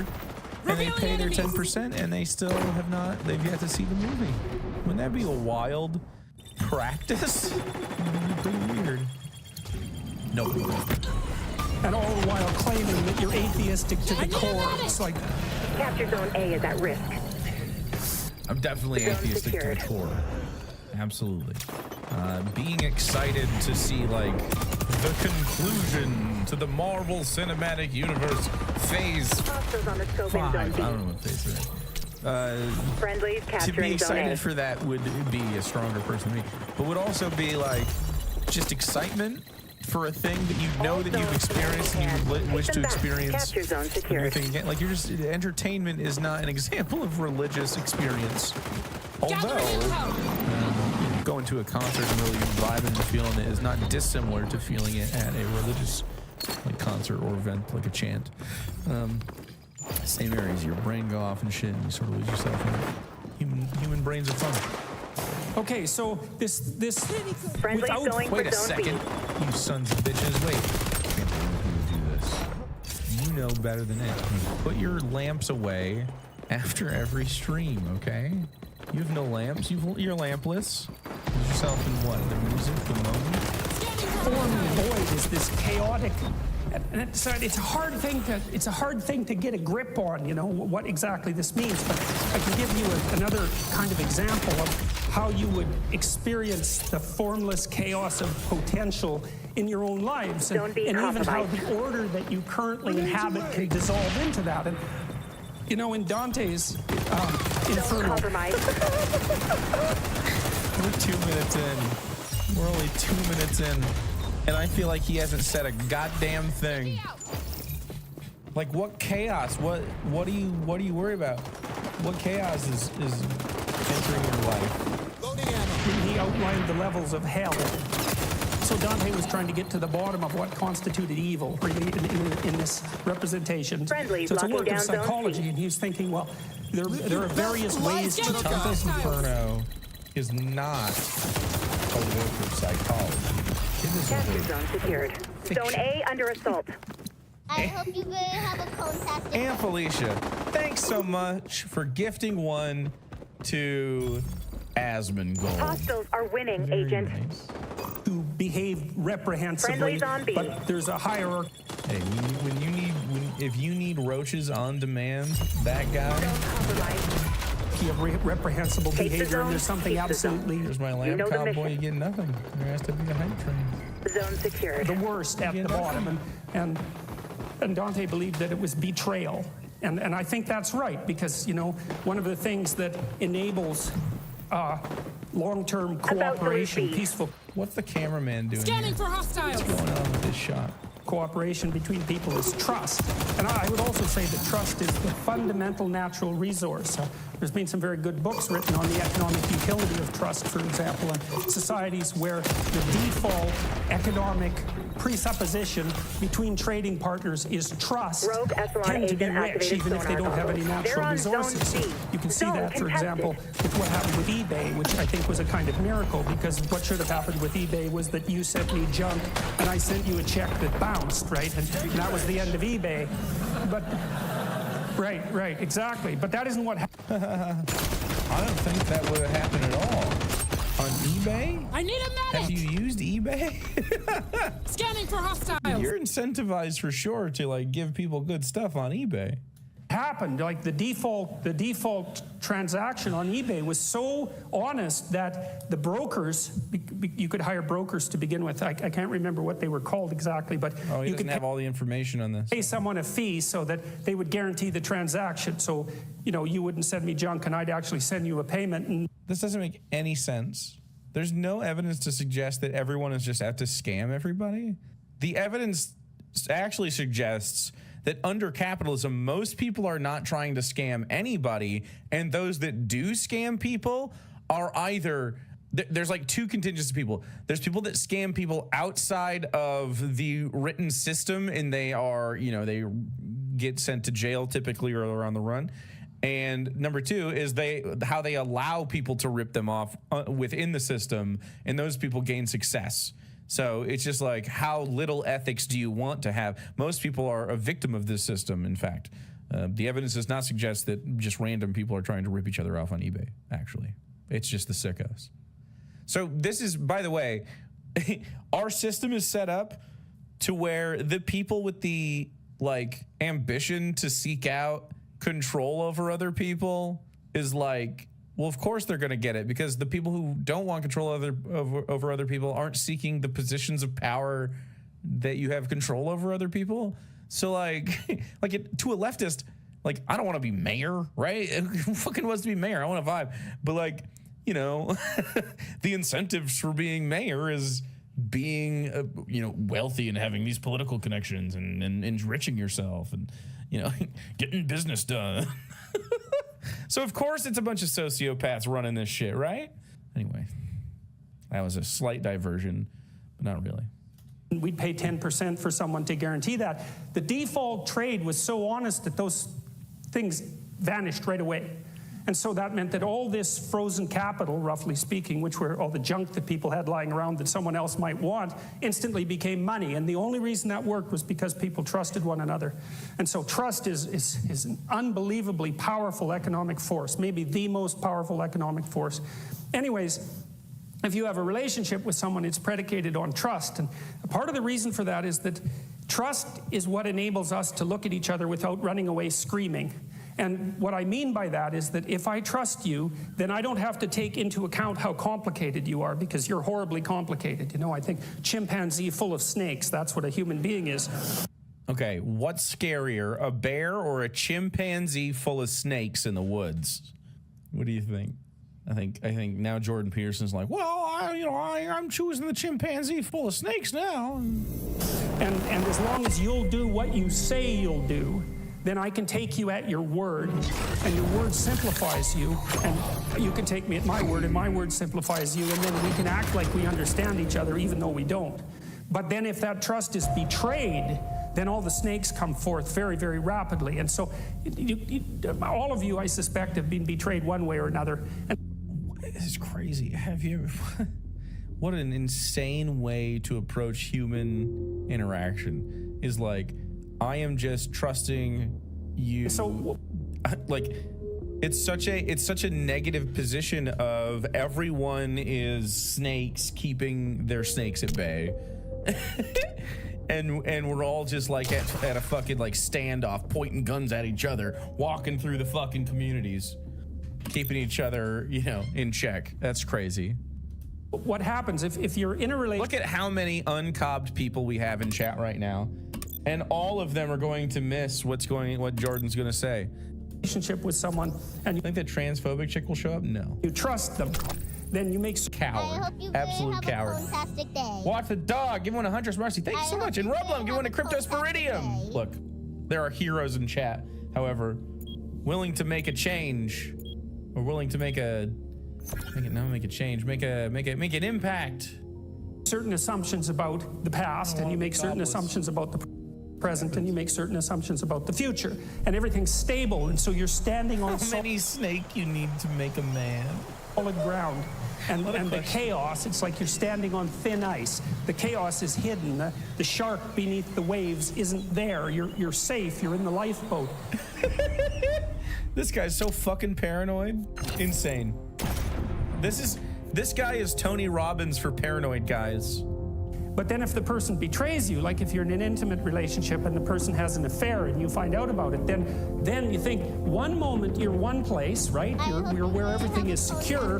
and they Revealing pay their enemies. 10% and they still have not, they've yet to see the movie. Wouldn't that be a wild practice? Pretty weird. Nope. And all the while claiming that you're atheistic to the core. It's like, Capture Zone A is at risk. I'm definitely Zone atheistic to secured. the core. Absolutely. Being excited to see, like, the conclusion to the Marvel Cinematic Universe phase Hostiles on the scope in 5. Zone I B. don't know what phase they're in. Friendlies To be capturing Zone A. excited for that would be a stronger person than me, but would also be like just excitement for a thing that you know that you've experienced and you wish to experience. Capture Zone secured. Anything again. Like, you're just, entertainment is not an example of religious experience. Although going to a concert and really vibing and feeling it is not dissimilar to feeling it at a religious like concert or event, like a chant. Same areas, your brain go off and shit, and you sort of lose yourself in it. Human brains are fun. okay, so this Friendly without going Wait for a Zone second, B. you sons of bitches. Wait. I can't believe you would do this. You know better than it. Put your lamps away after every stream, okay? You have no lamps. You're lampless. Put yourself in what? The music, the moment? form void is this chaotic, and it's a hard thing to get a grip on, you know, what exactly this means. But I can give you another kind of example of how you would experience the formless chaos of potential in your own lives, and even how the order that you currently inhabit can dissolve into that. And you know, in Dante's Inferno, We're 2 minutes in. We're only 2 minutes in, and I feel like he hasn't said a goddamn thing. Like, what chaos? What do you worry about? What chaos is entering your life? he outlined the levels of hell. So Dante was trying to get to the bottom of what constituted evil in this representation. So it's a work of psychology, and he was thinking, well, there are various ways to Dante's Inferno is not a work of psychology. It is Capture zone secured. Zone A under assault. I hope you guys have a fantastic And Felicia, thanks so much for gifting one to Asmongold. Hostiles are winning, Agent. Nice. to behave reprehensibly, Friendlies on B. but there's a hierarchy. Hey, if you need roaches on demand, that guy. Of reprehensible Take the behavior, zone, and there's something keep the zone. absolutely There's my You lamb know the cowboy. mission. You get nothing. There has to be a hype train. Zone secured. the worst at the bottom, and Dante believed that it was betrayal, and I think that's right, because you know, one of the things that enables long-term cooperation, peaceful What's the cameraman doing? Scanning here? for hostiles. What's going on with this shot? cooperation between people is trust. And I would also say that trust is the fundamental natural resource. There's been some very good books written on the economic utility of trust, for example, in societies where the default economic presupposition between trading partners is trust Rogue Echelon tend to be agent rich activated even if they don't have any sonar. They're natural on zone resources. C. You can see Zone that, for contested. example, with what happened with eBay, which I think was a kind of miracle, because what should have happened with eBay was that you sent me junk and I sent you a check that bounced, right? And that was the end of eBay. But right, exactly. But that isn't what happened. I don't think that would have happened at all. On eBay? I need a Have medic. you used eBay? Scanning for hostiles. You're incentivized for sure to like give people good stuff on eBay. Happened like the default transaction on eBay was so honest that the brokers, you could hire brokers to begin with. I can't remember what they were called exactly, but Oh, he you doesn't could have all the information on this. pay someone a fee so that they would guarantee the transaction. So, you know, you wouldn't send me junk and I'd actually send you a payment. And This doesn't make any sense. There's no evidence to suggest that everyone is just out to scam everybody. The evidence actually suggests that under capitalism, most people are not trying to scam anybody, and those that do scam people are either there's like two contingents of people. There's people that scam people outside of the written system, and they are, you know, they get sent to jail typically or are on the run. And number two is how they allow people to rip them off within the system, and those people gain success. So it's just like, how little ethics do you want to have? Most people are a victim of this system, in fact. The evidence does not suggest that just random people are trying to rip each other off on eBay, actually. It's just the sickos. So this is, by the way, our system is set up to where the people with the like ambition to seek out control over other people is like, well, of course they're going to get it, because the people who don't want control over other people aren't seeking the positions of power that you have control over other people. So like, to a leftist, like, I don't want to be mayor, right? Who fucking wants to be mayor? I want to vibe. But like, you know, the incentives for being mayor is being, you know, wealthy and having these political connections and enriching yourself and, you know, getting business done. So of course it's a bunch of sociopaths running this shit, right? Anyway, that was a slight diversion, but not really. We'd pay 10% for someone to guarantee that. The default trade was so honest that those things vanished right away. And so that meant that all this frozen capital, roughly speaking, which were all the junk that people had lying around that someone else might want, instantly became money. And the only reason that worked was because people trusted one another. And so trust is an unbelievably powerful economic force, maybe the most powerful economic force. Anyways, if you have a relationship with someone, it's predicated on trust. And part of the reason for that is that trust is what enables us to look at each other without running away screaming. And what I mean by that is that if I trust you, then I don't have to take into account how complicated you are, because you're horribly complicated. You know, I think chimpanzee full of snakes, that's what a human being is. Okay, what's scarier, a bear or a chimpanzee full of snakes in the woods? What do you think? I think now Jordan Peterson's like, well, I'm choosing the chimpanzee full of snakes now. And as long as you'll do what you say you'll do, then I can take you at your word, and your word simplifies you, and you can take me at my word, and my word simplifies you, and then we can act like we understand each other even though we don't. But then if that trust is betrayed, then all the snakes come forth very, very rapidly. And so all of you, I suspect, have been betrayed one way or another. This is crazy. Have you ever... What an insane way to approach human interaction is like, I am just trusting you. So, like, it's such a negative position of everyone is snakes keeping their snakes at bay, and we're all just like at a fucking like standoff, pointing guns at each other, walking through the fucking communities, keeping each other, you know, in check. That's crazy. What happens if you're in a relationship? Look at how many uncobbed people we have in chat right now. And all of them are going to miss what Jordan's going to say. Relationship with someone, and you think that transphobic chick will show up? No. You trust them, then you make coward. I hope you Absolute have coward. a fantastic day. Watch the dog. Give one a Hunter's Mercy. Thank you so much. And Rublum, give one a Cryptosporidium. Look, there are heroes in chat. However, willing to make a change, or willing to make an impact. Certain assumptions about the past, and you make certain assumptions about the present, and you make certain assumptions about the future, and everything's stable, and so you're standing on how many snake you need to make a man? Solid ground. And the chaos, it's like you're standing on thin ice. The chaos is hidden. The shark beneath the waves isn't there. You're safe. You're in the lifeboat. This guy's so fucking paranoid. Insane. This guy is Tony Robbins for paranoid guys. But then if the person betrays you, like if you're in an intimate relationship and the person has an affair and you find out about it, then you think one moment you're one place, right? You're where everything is secure,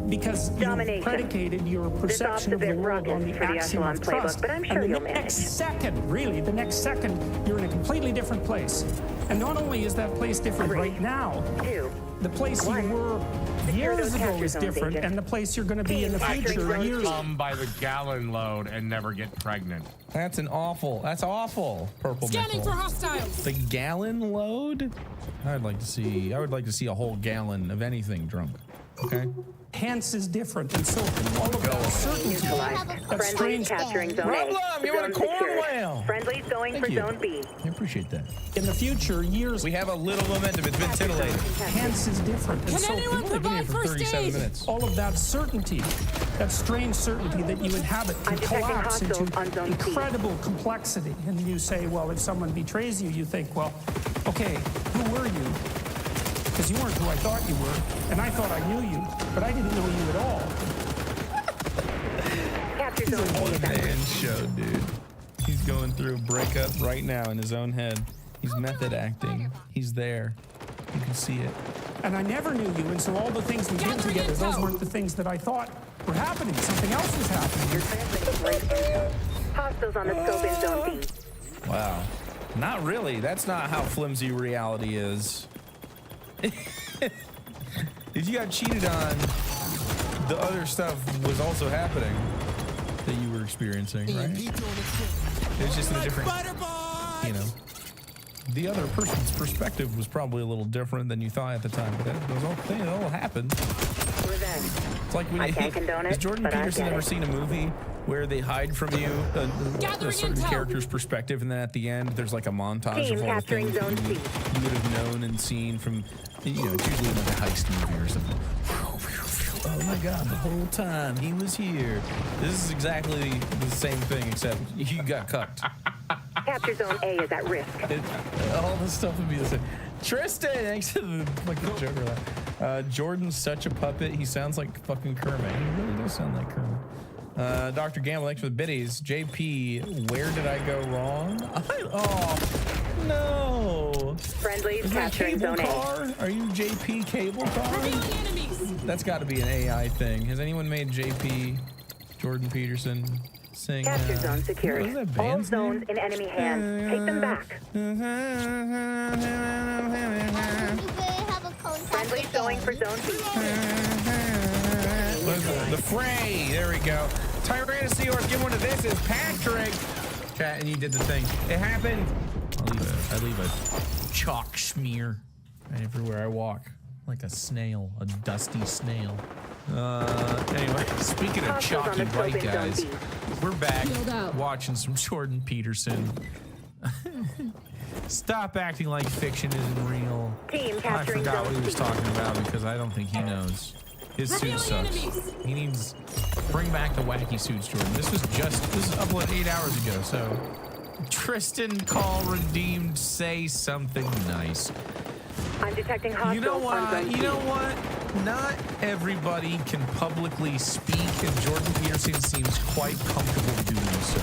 because you predicated your perception of the world on the axiom of trust. And the next second, really, the next second, you're in a completely different place. And not only is that place different right now, the place you were years ago is different, and the place you're going to be in the future years. Come by the gallon load and never get pregnant. That's awful. Purple Scanning for hostiles. The gallon load? I would like to see a whole gallon of anything drunk. Okay. Hence is different, and so all of that certainty. That's strange. Capturing zone Rublum, you want a corn whale? Friendly's going for zone B. I appreciate that. In the future, years. We have a little momentum. It's been titillated. Hence is different. And Can so anyone We've been here provide for first 37 aid? minutes. all of that certainty, that strange certainty that you inhabit, can collapse into incredible complexity. And you say, well, if someone betrays you, you think, well, okay, who were you? because you weren't who I thought you were, and I thought I knew you, but I didn't know you at all. Capture zone A What is a at man risk. show, dude. He's going through a breakup right now in his own head. He's method acting. He's there. You can see it. And I never knew you, and so all the things we did Gathering together, those intel. weren't the things that I thought were happening. Something else was happening. You're transmitting great intel. Hostiles on the scope in zone B. Wow. Not really. That's not how flimsy reality is. If you got cheated on, the other stuff was also happening that you were experiencing, right? It was just in a different, you know. The other person's perspective was probably a little different than you thought at the time, but that was all thing. It all happened. Revenge. It's like when I can't condone has it, Jordan but I Peterson get ever it. seen a movie where they hide from you a certain intel. character's perspective, and then at the end there's like a montage Team of all the capturing things that zone C. you would have known and seen from, you know, it's usually like a heist movie or something. Oh my God, the whole time he was here. This is exactly the same thing, except you got cucked. Capture zone A is at risk. All this stuff would be the same. Tristan, thanks to the fucking Joker laugh. Jordan's such a puppet. He sounds like fucking Kermit. He really does sound like Kermit. Dr. Gamble, thanks for the biddies. JP, where did I go wrong? Oh, no. Friendlies Is that capturing cable zone A. car? Are you JP cable car? Revealing enemies. That's got to be an AI thing. Has anyone made JP Jordan Peterson sing? Capture zone secured. What is that All band's zones name? in enemy hands. Take them back. Friendlies going for zone B. The fray. There we go. Tyrannosaurus, give one of this. Is Patrick. Chat, and you did the thing. It happened. I leave a chalk smear everywhere I walk, like a snail, a dusty snail. Anyway, speaking of chalky white guys, we're back watching some Jordan Peterson. Stop acting like fiction isn't real. Team I capturing forgot what he zone was C. talking about because I don't think he knows. His suit sucks. He needs bring back the wacky suits, Jordan. This was uploaded 8 hours ago, so Tristan call redeemed. Say something nice. I'm detecting hostiles You know on what? zone You C. know what? Not everybody can publicly speak, and Jordan Peterson seems quite comfortable doing so.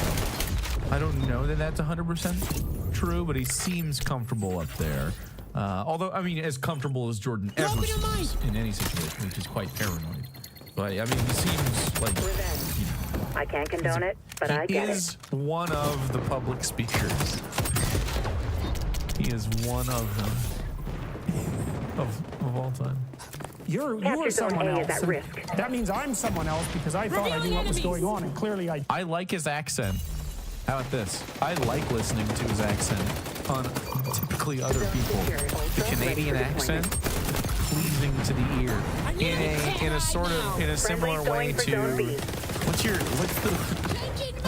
I don't know that that's 100% true, but he seems comfortable up there. Although, I mean, as comfortable as Jordan ever seems in any situation, which is quite paranoid. But I mean, he seems like, Revenge. you know, I can't condone it, but I he get is it. one of the public speakers. He is one of them. Of all time. You Capture were zone someone A is else. at and risk. That means I'm someone else because I thought I knew what was going on, and clearly I. I like his accent. How about this? I like listening to his accent on typically other people. The Canadian accent, pleasing to the ear. In a sort of, in a similar way to,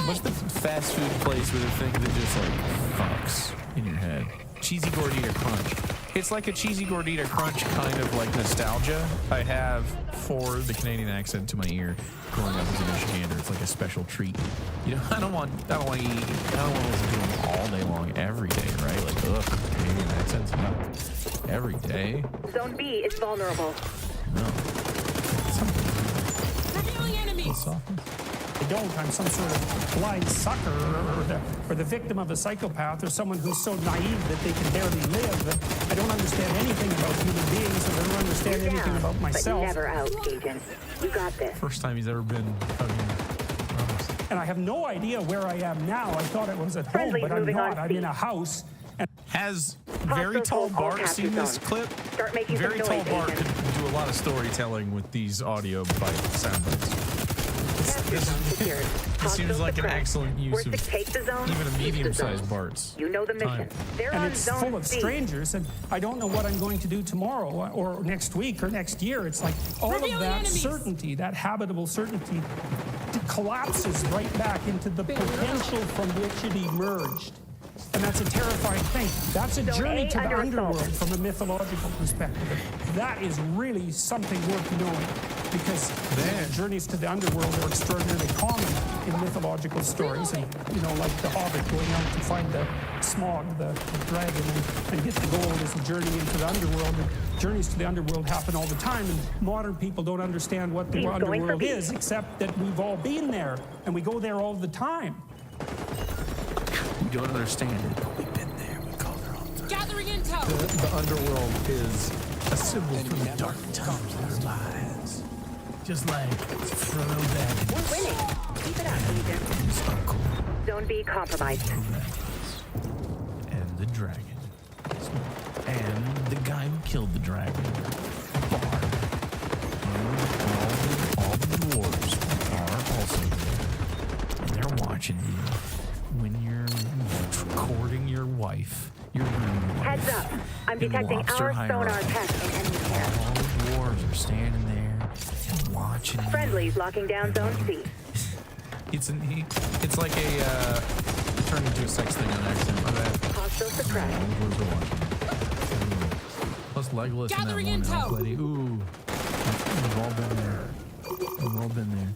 what's the fast food place where the thing that just like fucks in your head? Cheesy Gordita Crunch. It's like a cheesy Gordita Crunch kind of like nostalgia I have for the Canadian accent to my ear growing up as a Michigander. It's like a special treat. You know, I don't want to listen to them all day long every day, right? Like, ugh, Canadian accents not every day. Zone B is vulnerable. No. Revealing enemies. Softness. I don't. I'm some sort of blind sucker or the victim of a psychopath or someone who's so naive that they can barely live. I don't understand anything about human beings. I don't understand You're anything down, about myself. But never out, Agent. You got this. First time he's ever been hugging. And I have no idea where I am now. I thought I was at home, Friendly's but I'm moving not. on I'm C. in a house. And Has Very Tall Bart seen this clip? Start making Very some Tall noise, Bart Agent. could do a lot of storytelling with these audio sound bites. Capture zone secured. It seems Hostiles like an suppressed. excellent use Worst of to take the zone, even a keep the medium-sized zone. Bart's You know the mission. time. They're and on it's zone full of C. strangers, and I don't know what I'm going to do tomorrow or next week or next year. It's like all of Revealing that enemies. certainty, that habitable certainty, collapses right back into the potential from which it emerged. And that's a terrifying thing. That's a Zone journey A to the under underworld assault. from a mythological perspective. That is really something worth knowing because journeys to the underworld are extraordinarily common. in mythological stories, and like the Hobbit going out to find the Smog, the dragon, and get the gold as a journey into the underworld. And journeys to the underworld happen all the time, and modern people don't understand what the underworld is, except that we've all been there, and we go there all the time. We don't understand it, but we've been there. We go there all the time. Gathering intel. The underworld is a symbol for the dark times of our lives. Just like Frodo Baggins. We're winning. Keep it up, Agent. His uncle. Don't be compromised. And the dragon. And the guy who killed the dragon. Bard. And all the dwarves are also there. And they're watching you when you're courting your wife. Your room wife. Heads up. I'm detecting our sonar tech in enemy care. All the dwarves are standing there and watching you. Friendlies locking down Zone C. It's like a turned into a sex thing on accident. My bad. Hostile suppressed. All the dwarves are watching. Plus Legolas Gathering and that intel. one lady. Ooh. We've all been there. We've all been there.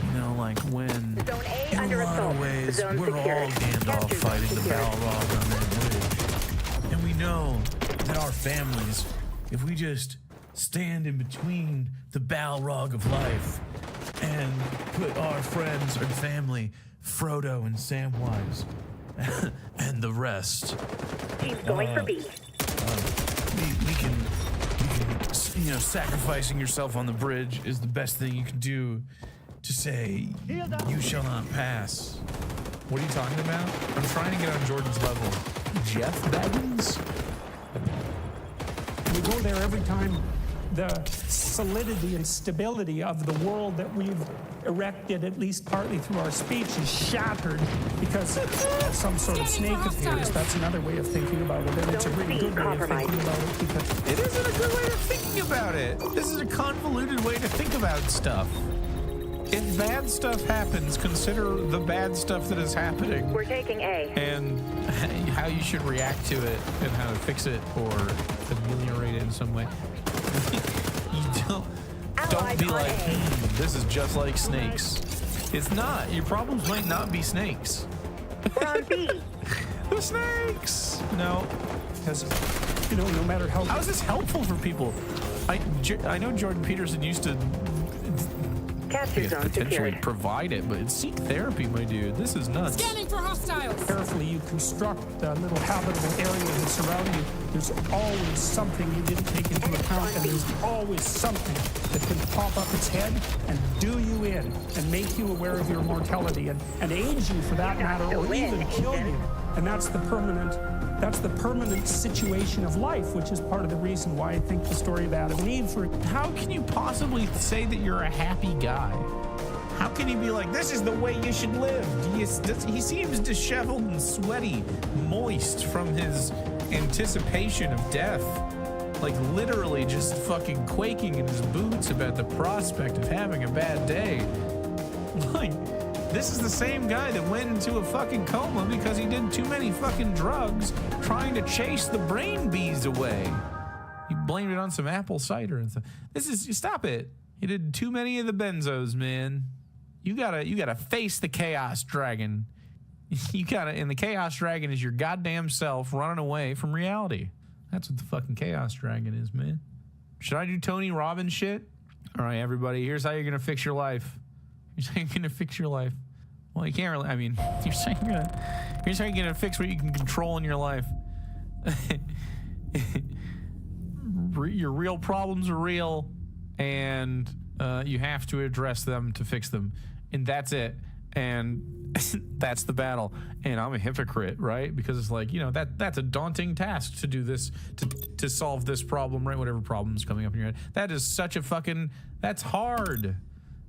You know, like when Zone A in under a lot assault. of ways Zone we're secured. all Gandalf Capture zone fighting the secured. Balrog on that bridge. And we know that our families, if we just stand in between the Balrog of life and put our friends and family, Frodo and Samwise, and the rest, Team's going for B. we can, sacrificing yourself on the bridge is the best thing you can do to say, you shall not pass. What are you talking about? I'm trying to get on Jordan's level. Jeff Baggins? We go there every time the solidity and stability of the world that we've erected, at least partly through our speech, is shattered because some sort of snake appears. That's another way of thinking about it, and it's a really good way of thinking about it because It isn't a good way of thinking about it. This is a convoluted way to think about stuff. If bad stuff happens, consider the bad stuff that is happening. We're taking A. And how you should react to it and how to fix it or ameliorate it in some way. You don't be like, this is just like snakes. It's not. Your problems might not be snakes. We're on B. The snakes. No. because no matter how. How is this helpful for people? I know Jordan Peterson used to potentially provide it, but seek therapy, my dude. This is nuts. Scanning for hostiles. Carefully, you construct the little habitable area that's around you. There's always something you didn't take into account, and there's always something that can pop up its head and do you in and make you aware of your mortality and age you, for that matter, or even kill you. And that's the permanent situation of life, which is part of the reason why I think the story of Adam and Eve. How can you possibly say that you're a happy guy? How can you be like, this is the way you should live? He seems disheveled and sweaty, moist from his anticipation of death. Like literally just fucking quaking in his boots about the prospect of having a bad day. Like, this is the same guy that went into a fucking coma because he did too many fucking drugs trying to chase the brain bees away. He blamed it on some apple cider and stuff. Stop it. He did too many of the benzos, man. You gotta face the chaos dragon. And the chaos dragon is your goddamn self running away from reality. That's what the fucking chaos dragon is, man. Should I do Tony Robbins shit? All right, everybody, here's how you're gonna fix your life. You're saying you're gonna fix your life. Well, you can't really. I mean, you're saying you're gonna fix what you can control in your life. Your real problems are real, and you have to address them to fix them, and that's it. And that's the battle. And I'm a hypocrite, right? Because it's like, that's a daunting task to do this, to solve this problem, right? Whatever problem's coming up in your head. That is such a fucking. That's hard.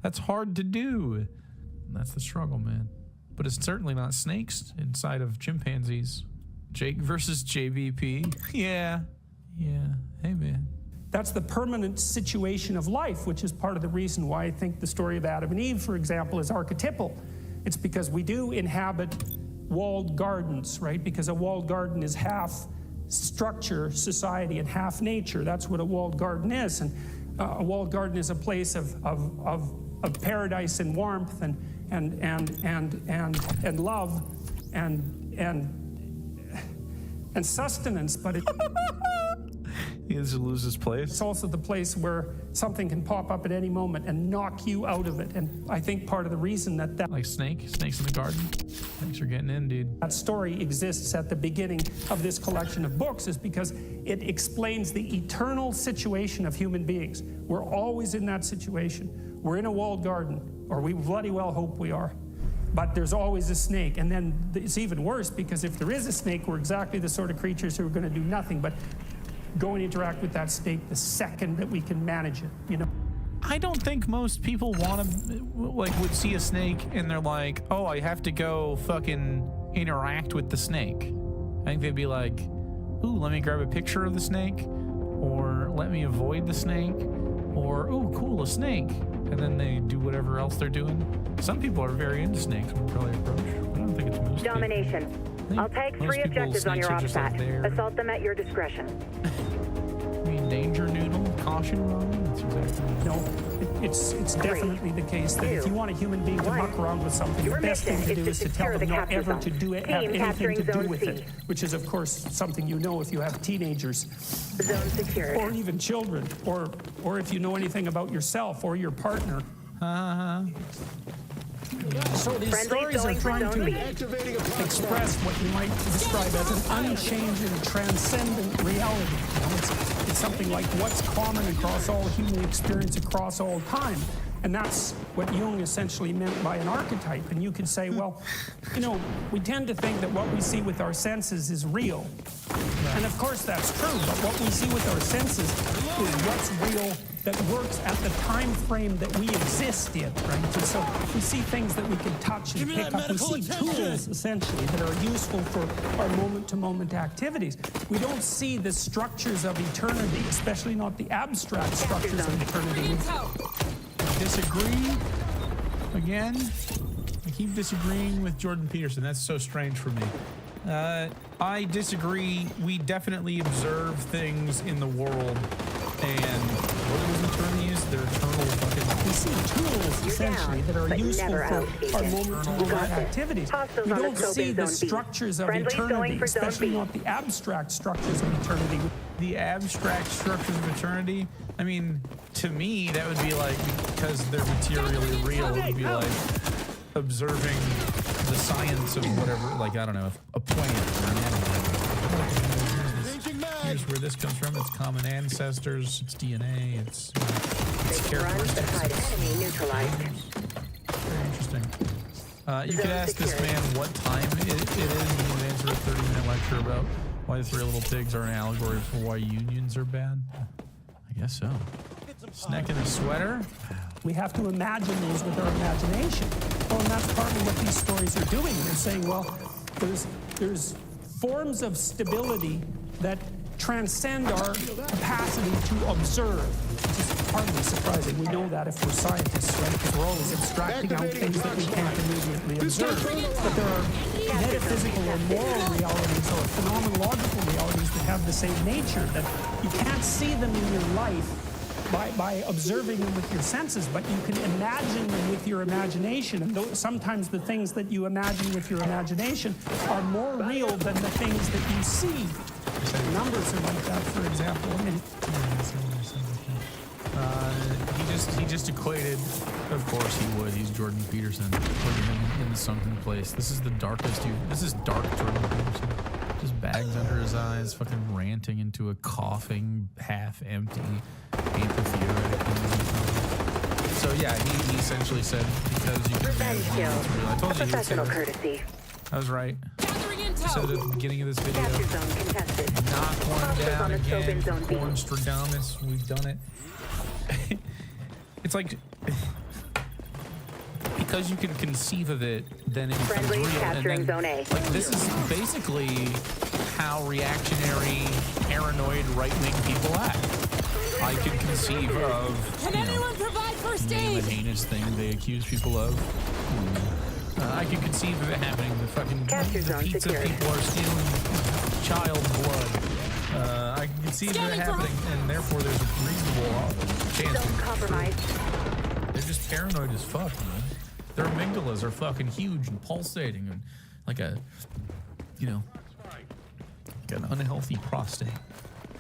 That's hard to do. And that's the struggle, man. But it's certainly not snakes inside of chimpanzees. Jake versus JVP. Yeah. Hey, man. That's the permanent situation of life, which is part of the reason why I think the story of Adam and Eve, for example, is archetypal. It's because we do inhabit walled gardens, right? Because a walled garden is half structure, society, and half nature. That's what a walled garden is. And a walled garden is a place of paradise and warmth and love and sustenance, but he has to lose his place. It's also the place where something can pop up at any moment and knock you out of it. And I think part of the reason that like snakes in the garden. Snakes are getting in, dude. That story exists at the beginning of this collection of books is because it explains the eternal situation of human beings. We're always in that situation. We're in a walled garden, or we bloody well hope we are. But there's always a snake. And then it's even worse, because if there is a snake, we're exactly the sort of creatures who are going to do nothing but go and interact with that snake the second that we can manage it, you know? I don't think most people would see a snake and they're like, oh, I have to go fucking interact with the snake. I think they'd be like, ooh, let me grab a picture of the snake, or let me avoid the snake, or, ooh, cool, a snake. And then they do whatever else they're doing. Some people are very into snakes when we probably approach, but I don't think it's most Domination. people. I'll tag 3 objectives on your OPSAT. Assault them at your discretion. I mean, danger noodle, caution run. That's exactly. No, it's definitely the case that if you want a human being to muck around with something, the best thing to do is to tell them not ever to do it, have anything to do with it, which is, of course, something you know if you have teenagers. Zone secured. Or even children, or if you know anything about yourself or your partner. So these stories are trying to express what you might describe as an unchanging, transcendent reality. You know, it's something like what's common across all human experience across all time. And that's what Jung essentially meant by an archetype. And you could say, well, you know, we tend to think that what we see with our senses is real. And of course that's true, but what we see with our senses is what's real that works at the time frame that we exist in, right? And so we see things that we can touch and pick up. We see tools, essentially, that are useful for our moment-to-moment activities. We don't see the structures of eternity, especially not the abstract structures of eternity. Disagree again. I keep disagreeing with Jordan Peterson. That's so strange for me. I disagree. We definitely observe things in the world, and what are those eternities? They're eternal fucking. We see tools essentially that are useful for our moment-to-moment activities. We don't see the structures of eternity, especially not the abstract structures of eternity. The abstract structures of eternity. I mean, to me, that would be like, because they're materially real, it would be like observing the science of whatever, like, I don't know, a plant or an animal. Here's where this comes from. It's common ancestors, it's DNA, it's characteristics. Enemy neutralized. Very interesting. You could ask this man what time it is, and he would answer a 30-minute lecture about why the 3 Little Pigs are an allegory for why unions are bad. I guess so. Snack in a sweater? We have to imagine those with our imagination. Well, and that's partly what these stories are doing. They're saying, well, there's forms of stability that transcend our capacity to observe, which is hardly surprising. We know that if we're scientists, right? Because we're always abstracting out things that we can't immediately observe. But there are metaphysical or moral realities or phenomenological realities that have the same nature, that you can't see them in your life by observing them with your senses, but you can imagine them with your imagination. And sometimes the things that you imagine with your imagination are more real than the things that you see. Numbers are like that, for example. I mean, he just equated, of course he would, he's Jordan Peterson. Look at him in the sunken place. This is the darkest this is dark Jordan Peterson. Just bags under his eyes, fucking ranting into a coughing, half-empty amphitheater. So yeah, he essentially said, because you can manage it, it's real. I told you professional courtesy. I was right. I said at the beginning of this video, Capture zone contested. knock one down on the again, zone B. Cornstradamus, we've done it. It's like, because you can conceive of it, then it becomes real. Capturing zone A. Like, this is basically how reactionary, paranoid, right-wing people act. I can conceive of, Can anyone provide first aid? the heinous thing they accuse people of. I can conceive of it happening. The fucking the pizza people are stealing child blood. I can conceive of it happening, and therefore there's a reasonable chance. Zone compromised. They're just paranoid as fuck, man. Their amygdalas are fucking huge and pulsating and like a, you know, like an unhealthy prostate.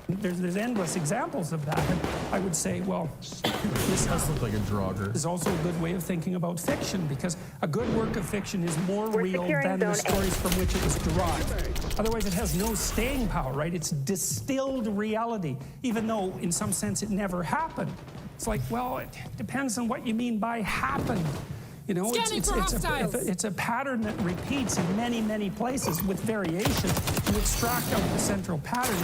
There's endless examples of that. And I would say, well, This does look like a drogger. is also a good way of thinking about fiction, because a good work of fiction is more real securing than the zone A. stories from which it was derived. Otherwise, it has no staying power, right? It's distilled reality, even though in some sense it never happened. It's like, well, it depends on what you mean by happened. You know, it's a pattern that repeats in many, many places with variation. You extract out the central pattern.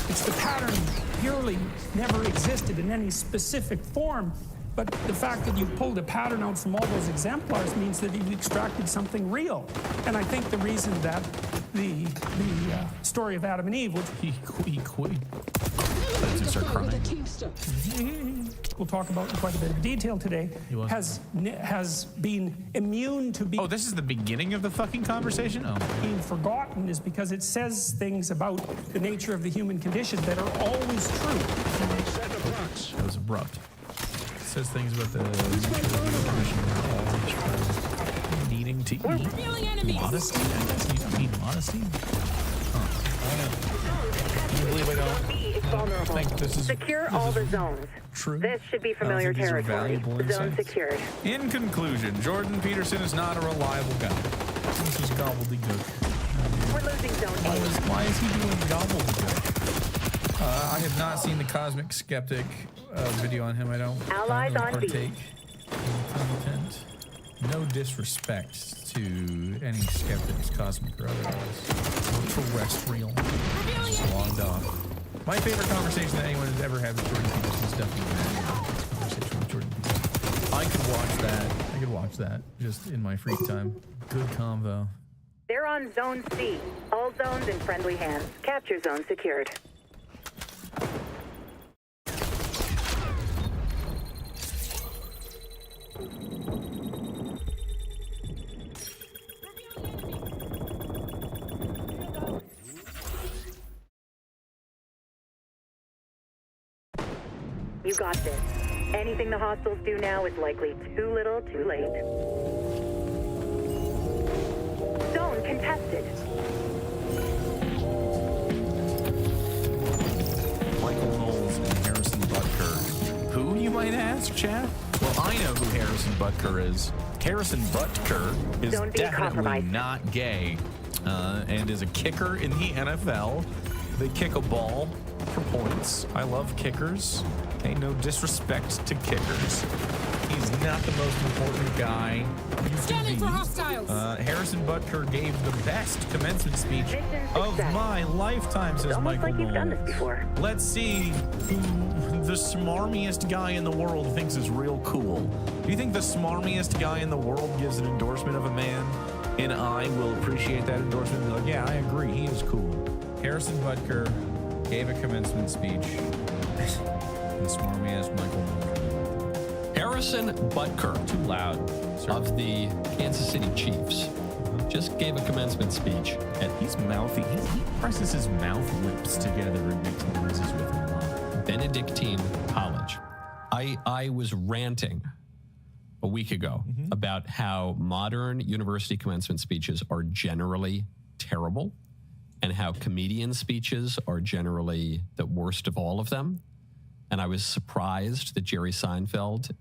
It's the pattern purely never existed in any specific form. But the fact that you pulled a pattern out from all those exemplars means that you've extracted something real. And I think the reason that the story of Adam and Eve, which we'll talk about in quite a bit of detail today, has been immune to being... Oh, this is the beginning of the fucking conversation? Oh. Being forgotten is because it says things about the nature of the human condition that are always true. That was abrupt. It says things about the needing to eat. Modesty, I guess. You need modesty? Can you believe I don't think this is... Secure all the zones. True. This should be familiar territory. Zone secured. In conclusion, Jordan Peterson is not a reliable guy. This is gobbledygook. We're losing zone A. Why is he doing gobbledygook? I have not seen the Cosmic Skeptic video on him. I don't Allies on B. partake in content. No disrespect to any skeptics, cosmic or otherwise, or terrestrial. Just logged off. My favorite conversation that anyone has ever had with Jordan Peterson is definitely a conversation with Jordan Peterson. I could watch that. I could watch that just in my free time. Good convo. They're on Zone C. All zones in friendly hands. Capture zone secured. You got this. Anything the hostiles do now is likely too little, too late. Zone contested. Michael Knowles and Harrison Butker. Who, you might ask, Chad? Well, I know who Harrison Butker is. Harrison Butker is definitely not gay and is a kicker in the NFL. They kick a ball for points. I love kickers. Okay, no disrespect to kickers. He's not the most important guy. Scanning for hostiles. Harrison Butker gave the best commencement speech of my lifetime, says Michael Knowles. Let's see who the smarmiest guy in the world thinks is real cool. Do you think the smarmiest guy in the world gives an endorsement of a man, and I will appreciate that endorsement and be like, yeah, I agree, he is cool. Harrison Butker gave a commencement speech. And smarmy-ass Michael Knowles. Harrison Butker, too loud, of the Kansas City Chiefs, just gave a commencement speech. And he's mouthy. He presses his mouth lips together and makes noises with them a lot. Benedictine College. I was ranting a week ago about how modern university commencement speeches are generally terrible and how comedian speeches are generally the worst of all of them. And I was surprised that Jerry Seinfeld,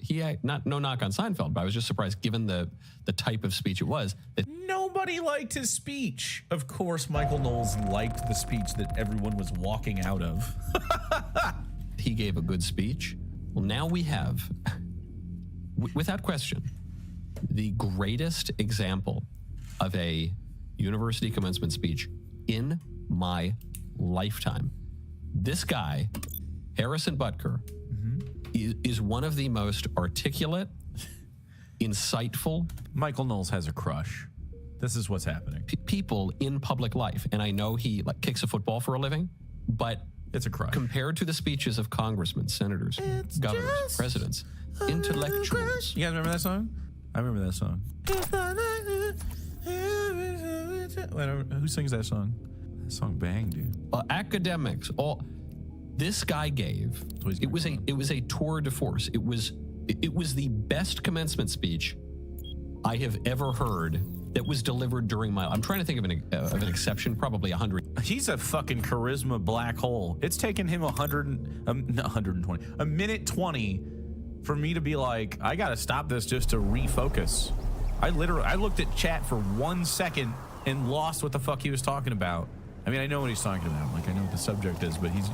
no knock on Seinfeld, but I was just surprised given the type of speech it was. That nobody liked his speech. Of course, Michael Knowles liked the speech that everyone was walking out of. He gave a good speech. Well, now we have, without question, the greatest example of a university commencement speech in my lifetime. This guy, Harrison Butker, is one of the most articulate, insightful. Michael Knowles has a crush. This is what's happening. People in public life, and I know he kicks a football for a living, but it's a crush. Compared to the speeches of congressmen, senators, governors, presidents, intellectuals. You guys remember that song? I remember that song. Who sings that song? That song bang, dude. Academics, all this guy gave. It was a tour de force. It was the best commencement speech I have ever heard that was delivered during my. I'm trying to think of an exception. Probably 100. He's a fucking charisma black hole. It's taken him 120, a minute 20 for me to be like, I gotta stop this just to refocus. I looked at chat for 1 second and lost what the fuck he was talking about. I mean, I know what he's talking about. Like, I know what the subject is, but he's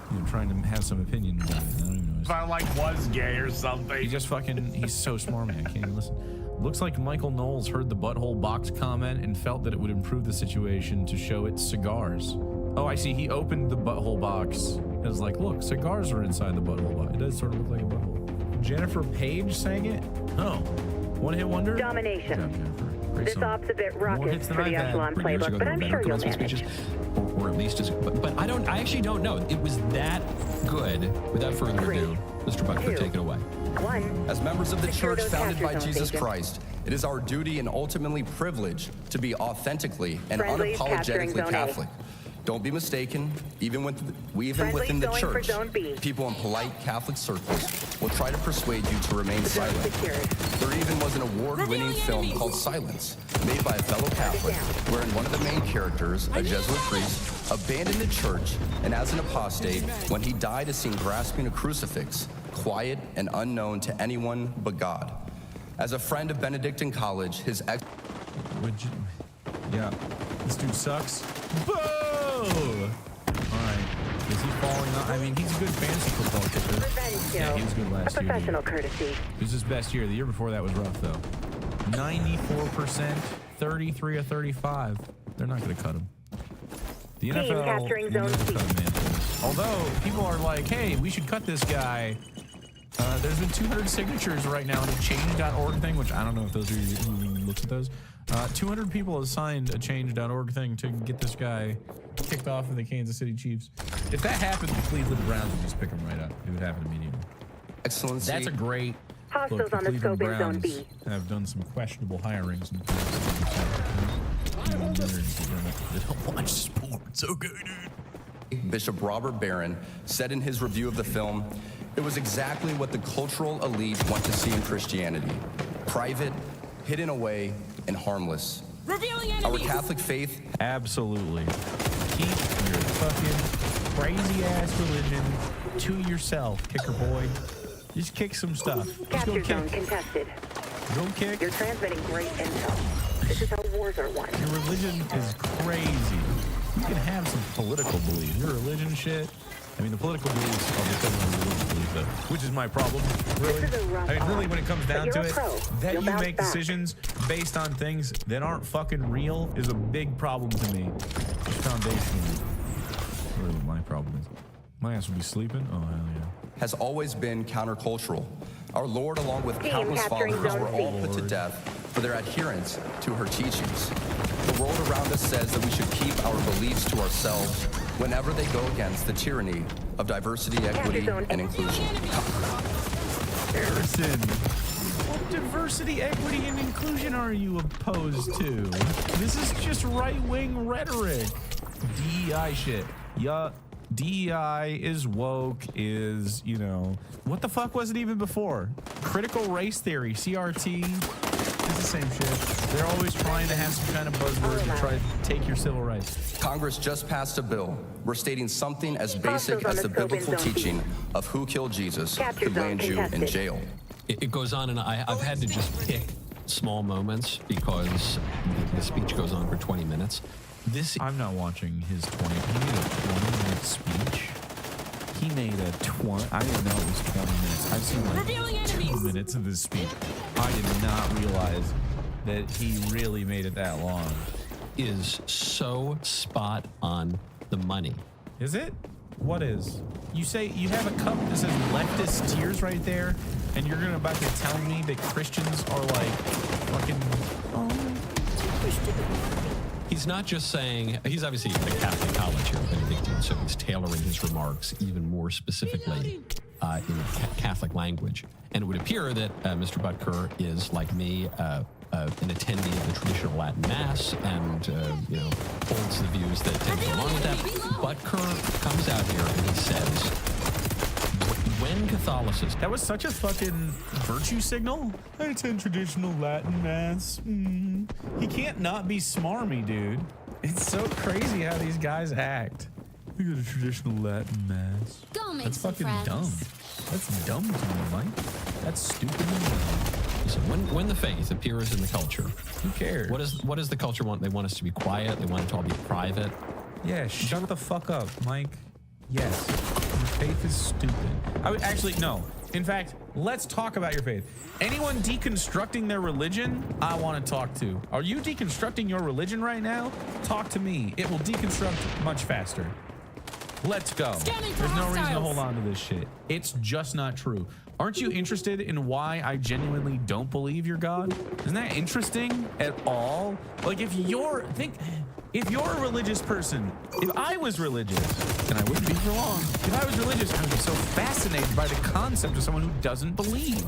you know, trying to have some opinion about it. I don't even know. If I was gay or something. He just fucking, he's so smarmy. I can't even listen. Looks like Michael Knowles heard the butthole box comment and felt that it would improve the situation to show its cigars. Oh, I see. He opened the butthole box and was like, look, cigars are inside the butthole box. It does sort of look like a butthole. Jennifer Page sang it? Oh. One hit wonder? Domination. This song. op's a bit raucous for the Echelon playbook, but I'm sure you'll manage. Or at least as, but I actually don't know. It was that good. Without further ado, Mr. Butker, take it away. As members of the church founded by Jesus Christ, it is our duty and ultimately privilege to be authentically and unapologetically Catholic. Don't be mistaken, even within the church, people in polite Catholic circles will try to persuade you to remain silent. There even was an award-winning film called Silence, made by a fellow Catholic, wherein one of the main characters, a Jesuit priest, abandoned the church, and as an apostate, when he died is seen grasping a crucifix, quiet and unknown to anyone but God. As a friend of Benedictine College, his ex... Yeah, this dude sucks. Boo! Alright. Is he falling off? I mean, he's a good fantasy football kicker. Yeah, he was good last year. Professional courtesy. It was his best year. The year before that was rough, though. 94%, 33 of 35. They're not going to cut him. The NFL capturing zone C. Although, people are like, hey, we should cut this guy. There's been 200 signatures right now on a change.org thing, which I don't know if those are who looks at those. 200 people have signed a change.org thing to get this guy kicked off of the Kansas City Chiefs. If that happened, the Cleveland Browns would just pick him right up. It would happen immediately. Excellency. That's a great Hostiles look. The on the Cleveland scope in Zone Browns B. have done some questionable hirings. In the past. They don't watch sports. Okay, dude. Bishop Robert Barron said in his review of the film, it was exactly what the cultural elite want to see in Christianity. Private, hidden away, and harmless. Revealing enemies. Our Catholic faith... Absolutely. Keep your fucking crazy-ass religion to yourself, kicker boy. Just kick some stuff. Just Capture go zone kick. contested. Go kick. You're transmitting great intel. This is how wars are won. Your religion is crazy. You can have some political beliefs. Your religion shit. I mean, the political beliefs are because of the religious beliefs, though, which is my problem, really. I mean, really, when it comes down to it, that you make decisions based on things that aren't fucking real is a big problem to me. It's foundational. Really what my problem is. My ass will be sleeping? Oh, hell yeah. Has always been countercultural. Our Lord, along with countless followers, were all put to death for their adherence to her teachings. The world around us says that we should keep our beliefs to ourselves whenever they go against the tyranny of diversity, equity, and inclusion. Harrison, what diversity, equity, and inclusion are you opposed to? This is just right-wing rhetoric. DEI shit. Yeah. DEI is woke, is, you know, what the fuck was it even before? Critical race theory, CRT, it's the same shit. They're always trying to have some kind of buzzword to try to take your civil rights. Congress just passed a bill restating something as basic as the biblical teaching of who killed Jesus could land you in jail. It goes on, and I've had to just pick small moments because the speech goes on for 20 minutes. I'm not watching his 20. He made a 20-minute speech. He made a 20. I didn't know it was 20 minutes. I've seen like 2 minutes of this speech. I did not realize that he really made it that long. Is so spot on the money. Is it? What is? You say you have a cup that says leftist tears right there, and you're gonna about to tell me that Christians are like fucking. He's not just saying, he's obviously at a Catholic college here, Benedictine, so he's tailoring his remarks even more specifically in Catholic language. And it would appear that Mr. Butker is, like me, an attendee of the traditional Latin Mass and, you know, holds the views that tend to go along with that. Butker comes out here and he says, when Catholicism... That was such a fucking virtue signal. I attend traditional Latin mass. He can't not be smarmy, dude. It's so crazy how these guys act. We go to traditional Latin mass. Go make That's some fucking friends. dumb. That's dumb to me, Mike. That's stupid and dumb. So when the faith appears in the culture, who cares? What does the culture want? They want us to be quiet. They want it to all be private. Yeah, shut the fuck up, Mike. Yes, your faith is stupid. I would actually, no. In fact, let's talk about your faith. Anyone deconstructing their religion, I want to talk to. Are you deconstructing your religion right now? Talk to me. It will deconstruct much faster. Let's go. There's no reason to hold on to this shit. It's just not true. Aren't you interested in why I genuinely don't believe you're God? Isn't that interesting at all? Like if you're a religious person, if I was religious, and I wouldn't be for long, if I was religious, I would be so fascinated by the concept of someone who doesn't believe.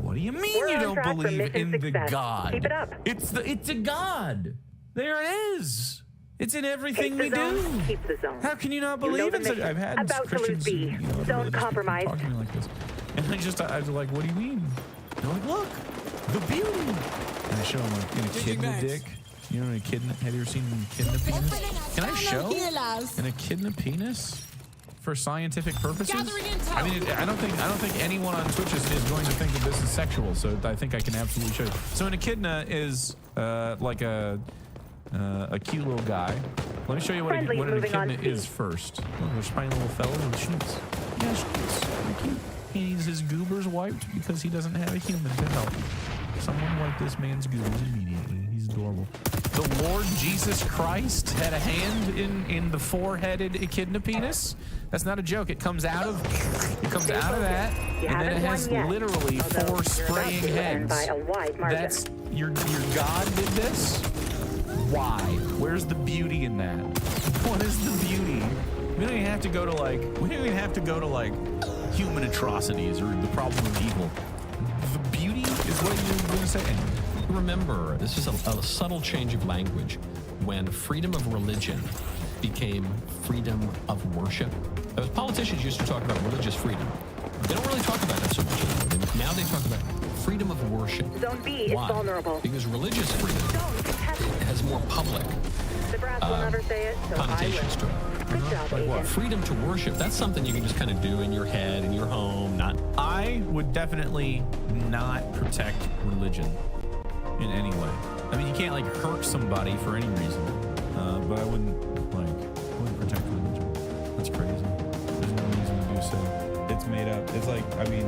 What do you mean you don't believe in the God? Keep it up. It's a God. There it is. It's in everything we do. Keep the zone. How can you not believe in such? I've had Christians, B. Zone compromised. Talk to me like this, and I was like, "What do you mean?" They're like, "Look, the beauty." And I show them like an echidna dick. You know, an echidna. Have you ever seen an echidna penis? Can I show an echidna penis for scientific purposes? I mean, I don't think anyone on Twitch is going to think that this is sexual. So I think I can absolutely show you. So an echidna is like a cute little guy. Let me show you what an echidna is first. Oh, they're spiny little fellows with sheets. Yeah, sheets. They're cute. He needs his goobers wiped because he doesn't have a human to help. Someone wipe this man's goobers immediately. He's adorable. The Lord Jesus Christ had a hand in the four-headed echidna penis. That's not a joke. It comes out of that, and then it has literally four spraying heads. That's your God did this. Why? Where's the beauty in that? What is the beauty? We don't even have to go to like human atrocities or the problem of evil. The beauty is what you're going to say. Remember, this is a subtle change of language when freedom of religion became freedom of worship. Those politicians used to talk about religious freedom. They don't really talk about that so much anymore. Now they talk about freedom of worship. Zone B is vulnerable. Because religious freedom has more public connotations to it. Good job, Like what? Agent. Freedom to worship. That's something you can just kind of do in your head, in your home. I would definitely not protect religion in any way. I mean, you can't like hurt somebody for any reason, but I wouldn't protect religion. That's crazy. There's no reason to do so. It's made up. It's like, I mean,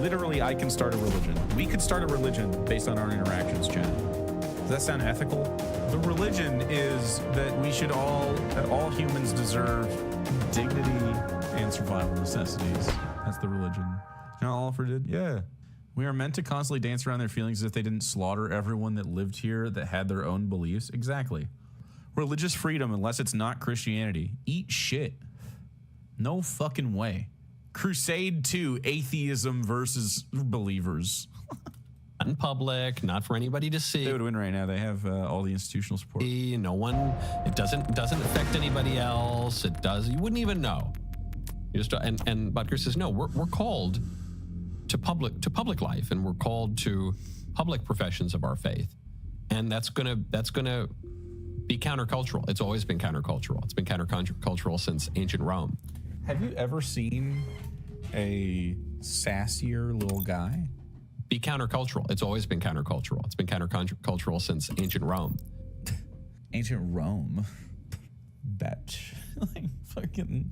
literally, I can start a religion. We could start a religion based on our interactions, Jen. Does that sound ethical? The religion is that we should that all humans deserve dignity and survival necessities. That's the religion. You know, Oliver did? Yeah. We are meant to constantly dance around their feelings as if they didn't slaughter everyone that lived here that had their own beliefs. Exactly. Religious freedom, unless it's not Christianity. Eat shit. No fucking way. Crusade 2, atheism versus believers. Not in public, not for anybody to see. They would win right now. They have all the institutional support. No one, it doesn't affect anybody else. It does. You wouldn't even know. You just, and Butker says, no, we're called to public life, and we're called to public professions of our faith. And that's gonna be countercultural. It's always been countercultural. It's been countercultural since ancient Rome. Have you ever seen a sassier little guy? Be countercultural. It's always been countercultural. It's been countercultural since ancient Rome. Ancient Rome? Batch. Like fucking...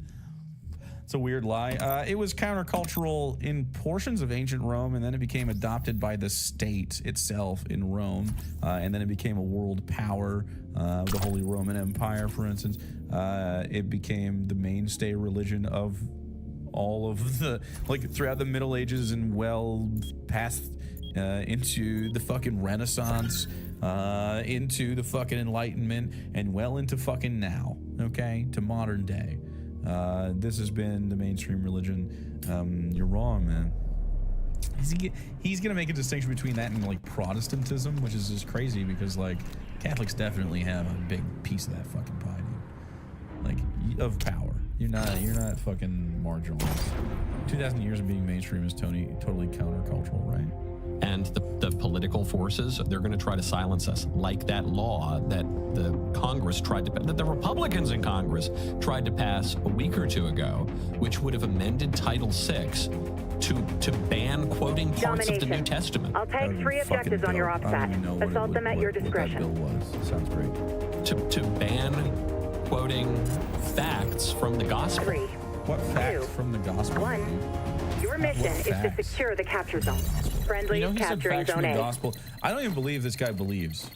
It's a weird lie. It was countercultural in portions of ancient Rome, and then it became adopted by the state itself in Rome, and then it became a world power, the Holy Roman Empire, for instance. It became the mainstay religion of all of the, like, throughout the Middle Ages and well past into the fucking Renaissance, into the fucking Enlightenment, and well into fucking now, okay, to modern day. This has been the mainstream religion. You're wrong, man. He's gonna make a distinction between that and like Protestantism, which is just crazy because like Catholics definitely have a big piece of that fucking pie, dude. Like of power. You're not fucking marginalized. 2,000 years of being mainstream is totally countercultural, right? And the political forces, they're going to try to silence us, like that law that the Congress that the Republicans in Congress tried to pass a week or two ago, which would have amended Title VI to ban quoting parts of the New Testament. I'll tag 3 objectives on your OPSAT. Assault them at your discretion. What that bill was. Sounds great. To ban quoting facts from the gospel. 3. What facts from the gospel? 1. Your mission is to secure the capture zone. Friendly he said capturing facts from zone the A. gospel. I don't even believe this guy believes.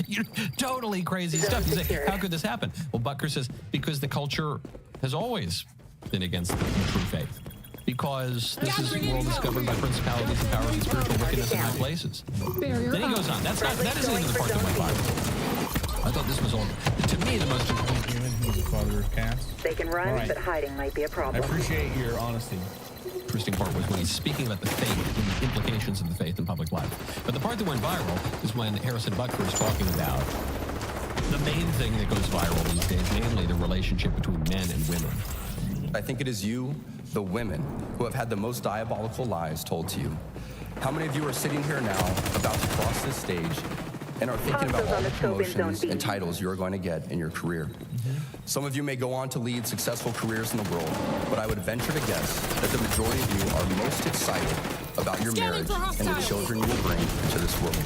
You're totally crazy stuff. You say, how could this happen? Well, Butker says, because the culture has always been against the true faith. Because this world is governed by principalities and powers and spiritual wickedness in high places. Then he goes on. That isn't even the part that went viral. I thought this was all, to me, the most important human who's the father of cats. They can run, but hiding might be a problem. I appreciate your honesty. Interesting part was when he's speaking about the faith and the implications of the faith in public life. But the part that went viral is when Harrison Butker is talking about the main thing that goes viral these days, namely the relationship between men and women. I think it is you, the women, who have had the most diabolical lies told to you. How many of you are sitting here now about to cross this stage and are thinking about all the promotions and titles you're going to get in your career? Some of you may go on to lead successful careers in the world, but I would venture to guess that the majority of you are most excited about your marriage and the children you will bring into this world.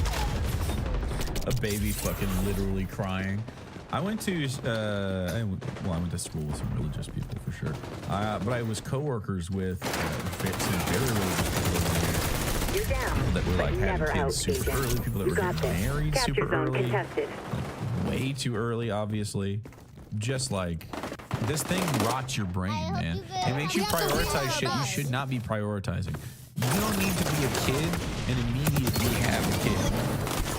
A baby fucking literally crying. I went to, I went to school with some religious people for sure. But I was co-workers with some very religious people You're down, that were like never having kids out, super early, people that were getting married super early, way too early, obviously. Just like, this thing rots your brain, man. It makes you prioritize shit you should not be prioritizing. You don't need to be a kid and immediately have a kid.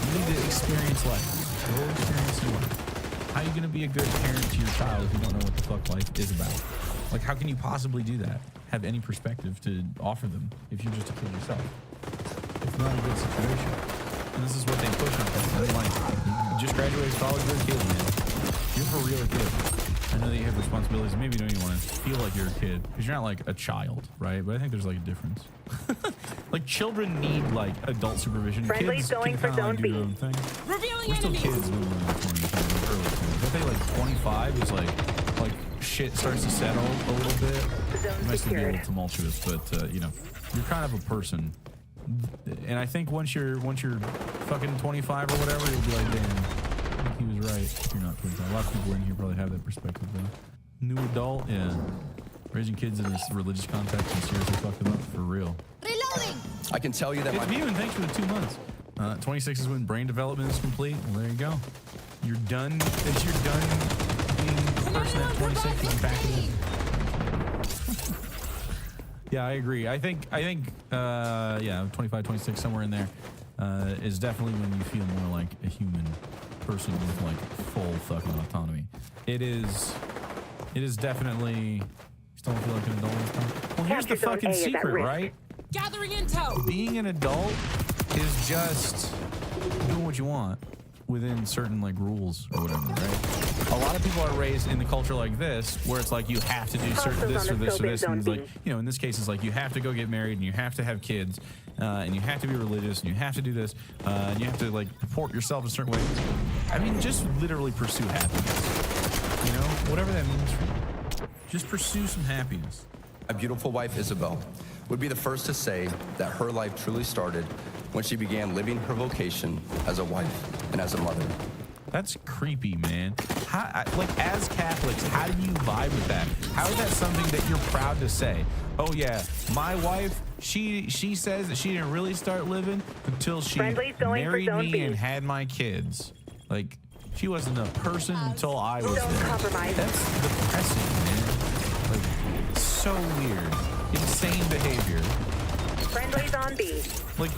You need to experience life. Go experience life. How are you going to be a good parent to your child if you don't know what the fuck life is about? Like, how can you possibly do that? Have any perspective to offer them if you're just a kid yourself? It's not a good situation. And this is what they push on people. They're like, you just graduated college, you're a kid, man. You're for real a kid. I know that you have responsibilities. Maybe you don't even want to feel like you're a kid because you're not like a child, right? But I think there's like a difference. Like, children need like adult supervision. Friendly's going for zone B. We're still kids when we're in the 20s, early 20s. I think like 25 is like shit starts to settle a little bit. It might still be a little tumultuous, but you know, you're kind of a person. And I think once you're fucking 25 or whatever, you'll be like, damn, I think he was right. If you're not 25. A lot of people in here probably have that perspective though. New adult, yeah. Raising kids in this religious context and seriously fucked them up for real. Reloading! I can tell you that it's you, and thanks for the 2 months. 26 is when brain development is complete. Well, there you go. You're done. It's you're done being a person at 26 and back in. Yeah, I agree. I think yeah, 25, 26, somewhere in there is definitely when you feel more like a human person with like full fucking autonomy. It is definitely. Still don't feel like an adult this time. Well, here's the fucking secret, right? Gathering intel. Being an adult is just doing what you want within certain like rules or whatever, right? A lot of people are raised in the culture like this, where it's like you have to do certain this or this or this, and it's like, you know, in this case, it's like you have to go get married and you have to have kids, and you have to be religious and you have to do this, and you have to like purport yourself in certain ways. I mean, just literally pursue happiness. You know, whatever that means for you. Just pursue some happiness. My beautiful wife, Isabel, would be the first to say that her life truly started when she began living her vocation as a wife and as a mother. That's creepy, man. Like, as Catholics, how do you vibe with that? How is that something that you're proud to say? Oh yeah, my wife, she says that she didn't really start living until she married me and had my kids. Like, she wasn't a person until I was there. That's depressing, man. Like, so weird. Insane behavior. Friendly's on B. Like,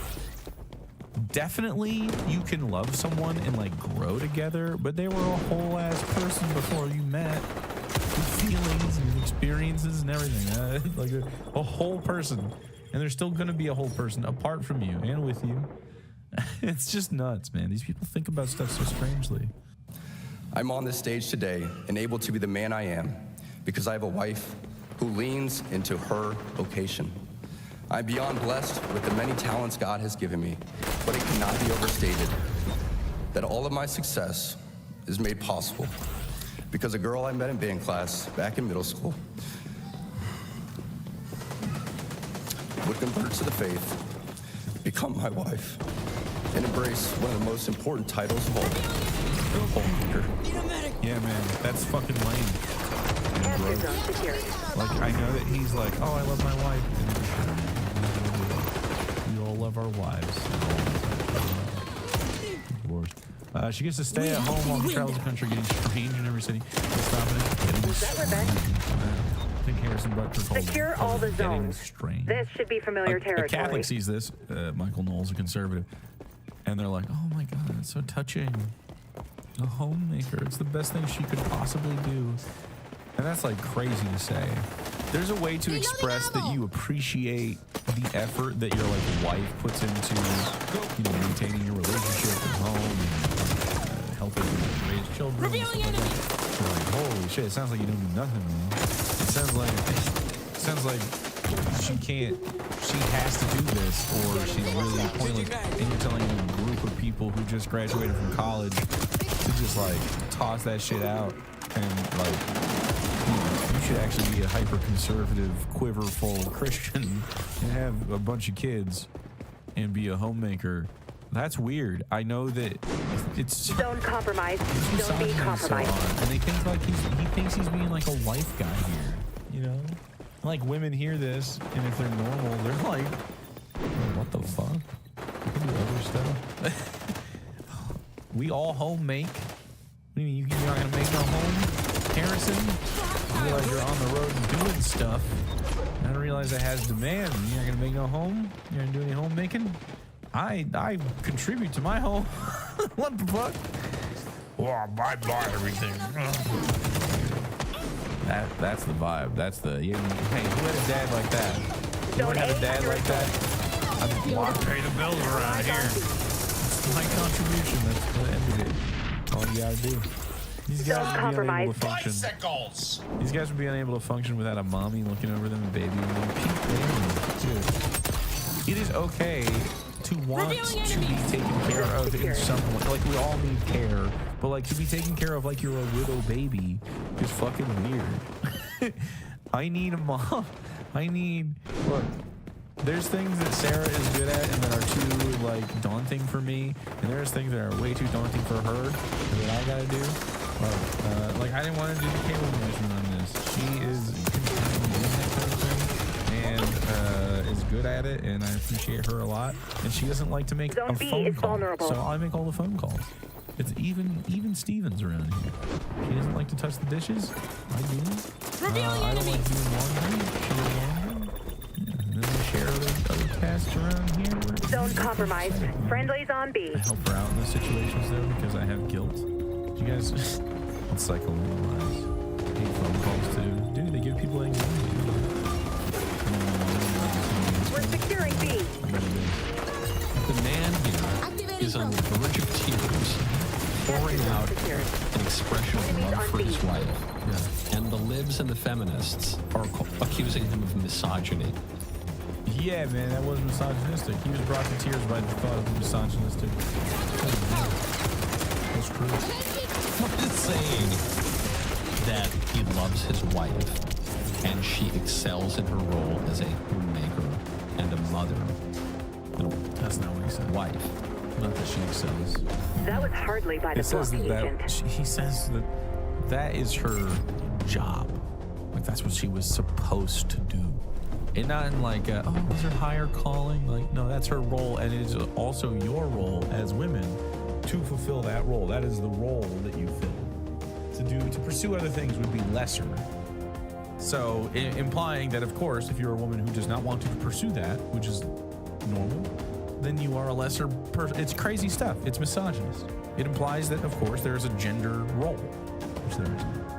definitely you can love someone and like grow together, but they were a whole ass person before you met, with feelings and experiences and everything. Like a whole person, and they're still gonna be a whole person apart from you and with you. It's just nuts, man. These people think about stuff so strangely. I'm on this stage today and able to be the man I am because I have a wife who leans into her vocation. I'm beyond blessed with the many talents God has given me, but it cannot be overstated that all of my success is made possible because a girl I met in band class back in middle school would convert to the faith, become my wife, and embrace one of the most important titles of all, homemaker. Yeah, man, that's fucking lame. And gross. Like, I know that he's like, oh, I love my wife. We all love our wives. She gets to stay at home while he travels the country, getting strange in every city. Was that Rebecca? I think Harrison Butler called Secure all the zones. Strange. This should be familiar A territory. Catholic sees this, Michael Knowles, a conservative, and they're like, oh my God, that's so touching. A homemaker, it's the best thing she could possibly do. And that's like crazy to say. There's a way to express that you appreciate the effort that your like wife puts into, you know, maintaining your relationship at home and helping you raise children. Revealing enemy. You're like, holy shit! It sounds like you don't do nothing, man. It sounds like she can't. She has to do this, or she's really pointless. And you're telling a group of people who just graduated from college to just like toss that shit out and like. You should actually be a hyper-conservative, quiverful Christian and have a bunch of kids and be a homemaker. That's weird. I know that it's... Don't compromise. Don't be compromised. And they think like he thinks he's being like a wife guy here, you know? Like women hear this, and if they're normal, they're like, oh, what the fuck? You can do other stuff. We all home make. What do you mean you're not gonna make no home, Harrison? You realize you're on the road and doing stuff. I don't realize that has demand. You're not gonna make no home? You're gonna do any homemaking? I contribute to my home. What the fuck? Oh, I buy everything. That's the vibe. That's the hey, who had a dad like that? You want to have a dad like that? I pay the bills around here. It's my contribution. That's the end of it. All you gotta do. These guys would be unable to function. Bicycles. These guys would be unable to function without a mommy looking over them, a baby, and then dude. It is okay to want to be taken care of in some way. Like, we all need care, but like to be taken care of like you're a little baby is fucking weird. I need a mom. Look, there's things that Sarah is good at and that are too like daunting for me, and there's things that are way too daunting for her that I gotta do. Like I didn't want to do the cable management on this. She is doing that kind of thing and is good at it, and I appreciate her a lot. And she doesn't like to make a phone call, so I make all the phone calls. It's even Stevens around here. She doesn't like to touch the dishes. I do. I don't like doing laundry. She does laundry. And then we share other tasks around here. Don't compromise. Friendlies on B. I help her out in those situations though because I have guilt. You guys, let's psychoanalyze. I hate phone calls too. Dude, they give people anxiety. We're securing B. The man here is on the verge of tears, pouring out an expression of love for his wife. Yeah. And the libs and the feminists are accusing him of misogyny. Yeah, man, that was misogynistic. He was brought to tears by the thought of misogynistic. That's true. I'm just saying that he loves his wife and she excels in her role as a homemaker and a mother. That's not what he said. Wife. Not that she excels. That was hardly by the book, Agent. He says that is her job. Like that's what she was supposed to do. And not in like, oh, is her higher calling? Like, no, that's her role, and it is also your role as women to fulfill that role. That is the role that you fill. To pursue other things would be lesser. So, implying that, of course, if you're a woman who does not want to pursue that, which is normal, then you are a lesser person. It's crazy stuff. It's misogynist. It implies that, of course, there is a gender role, which there isn't.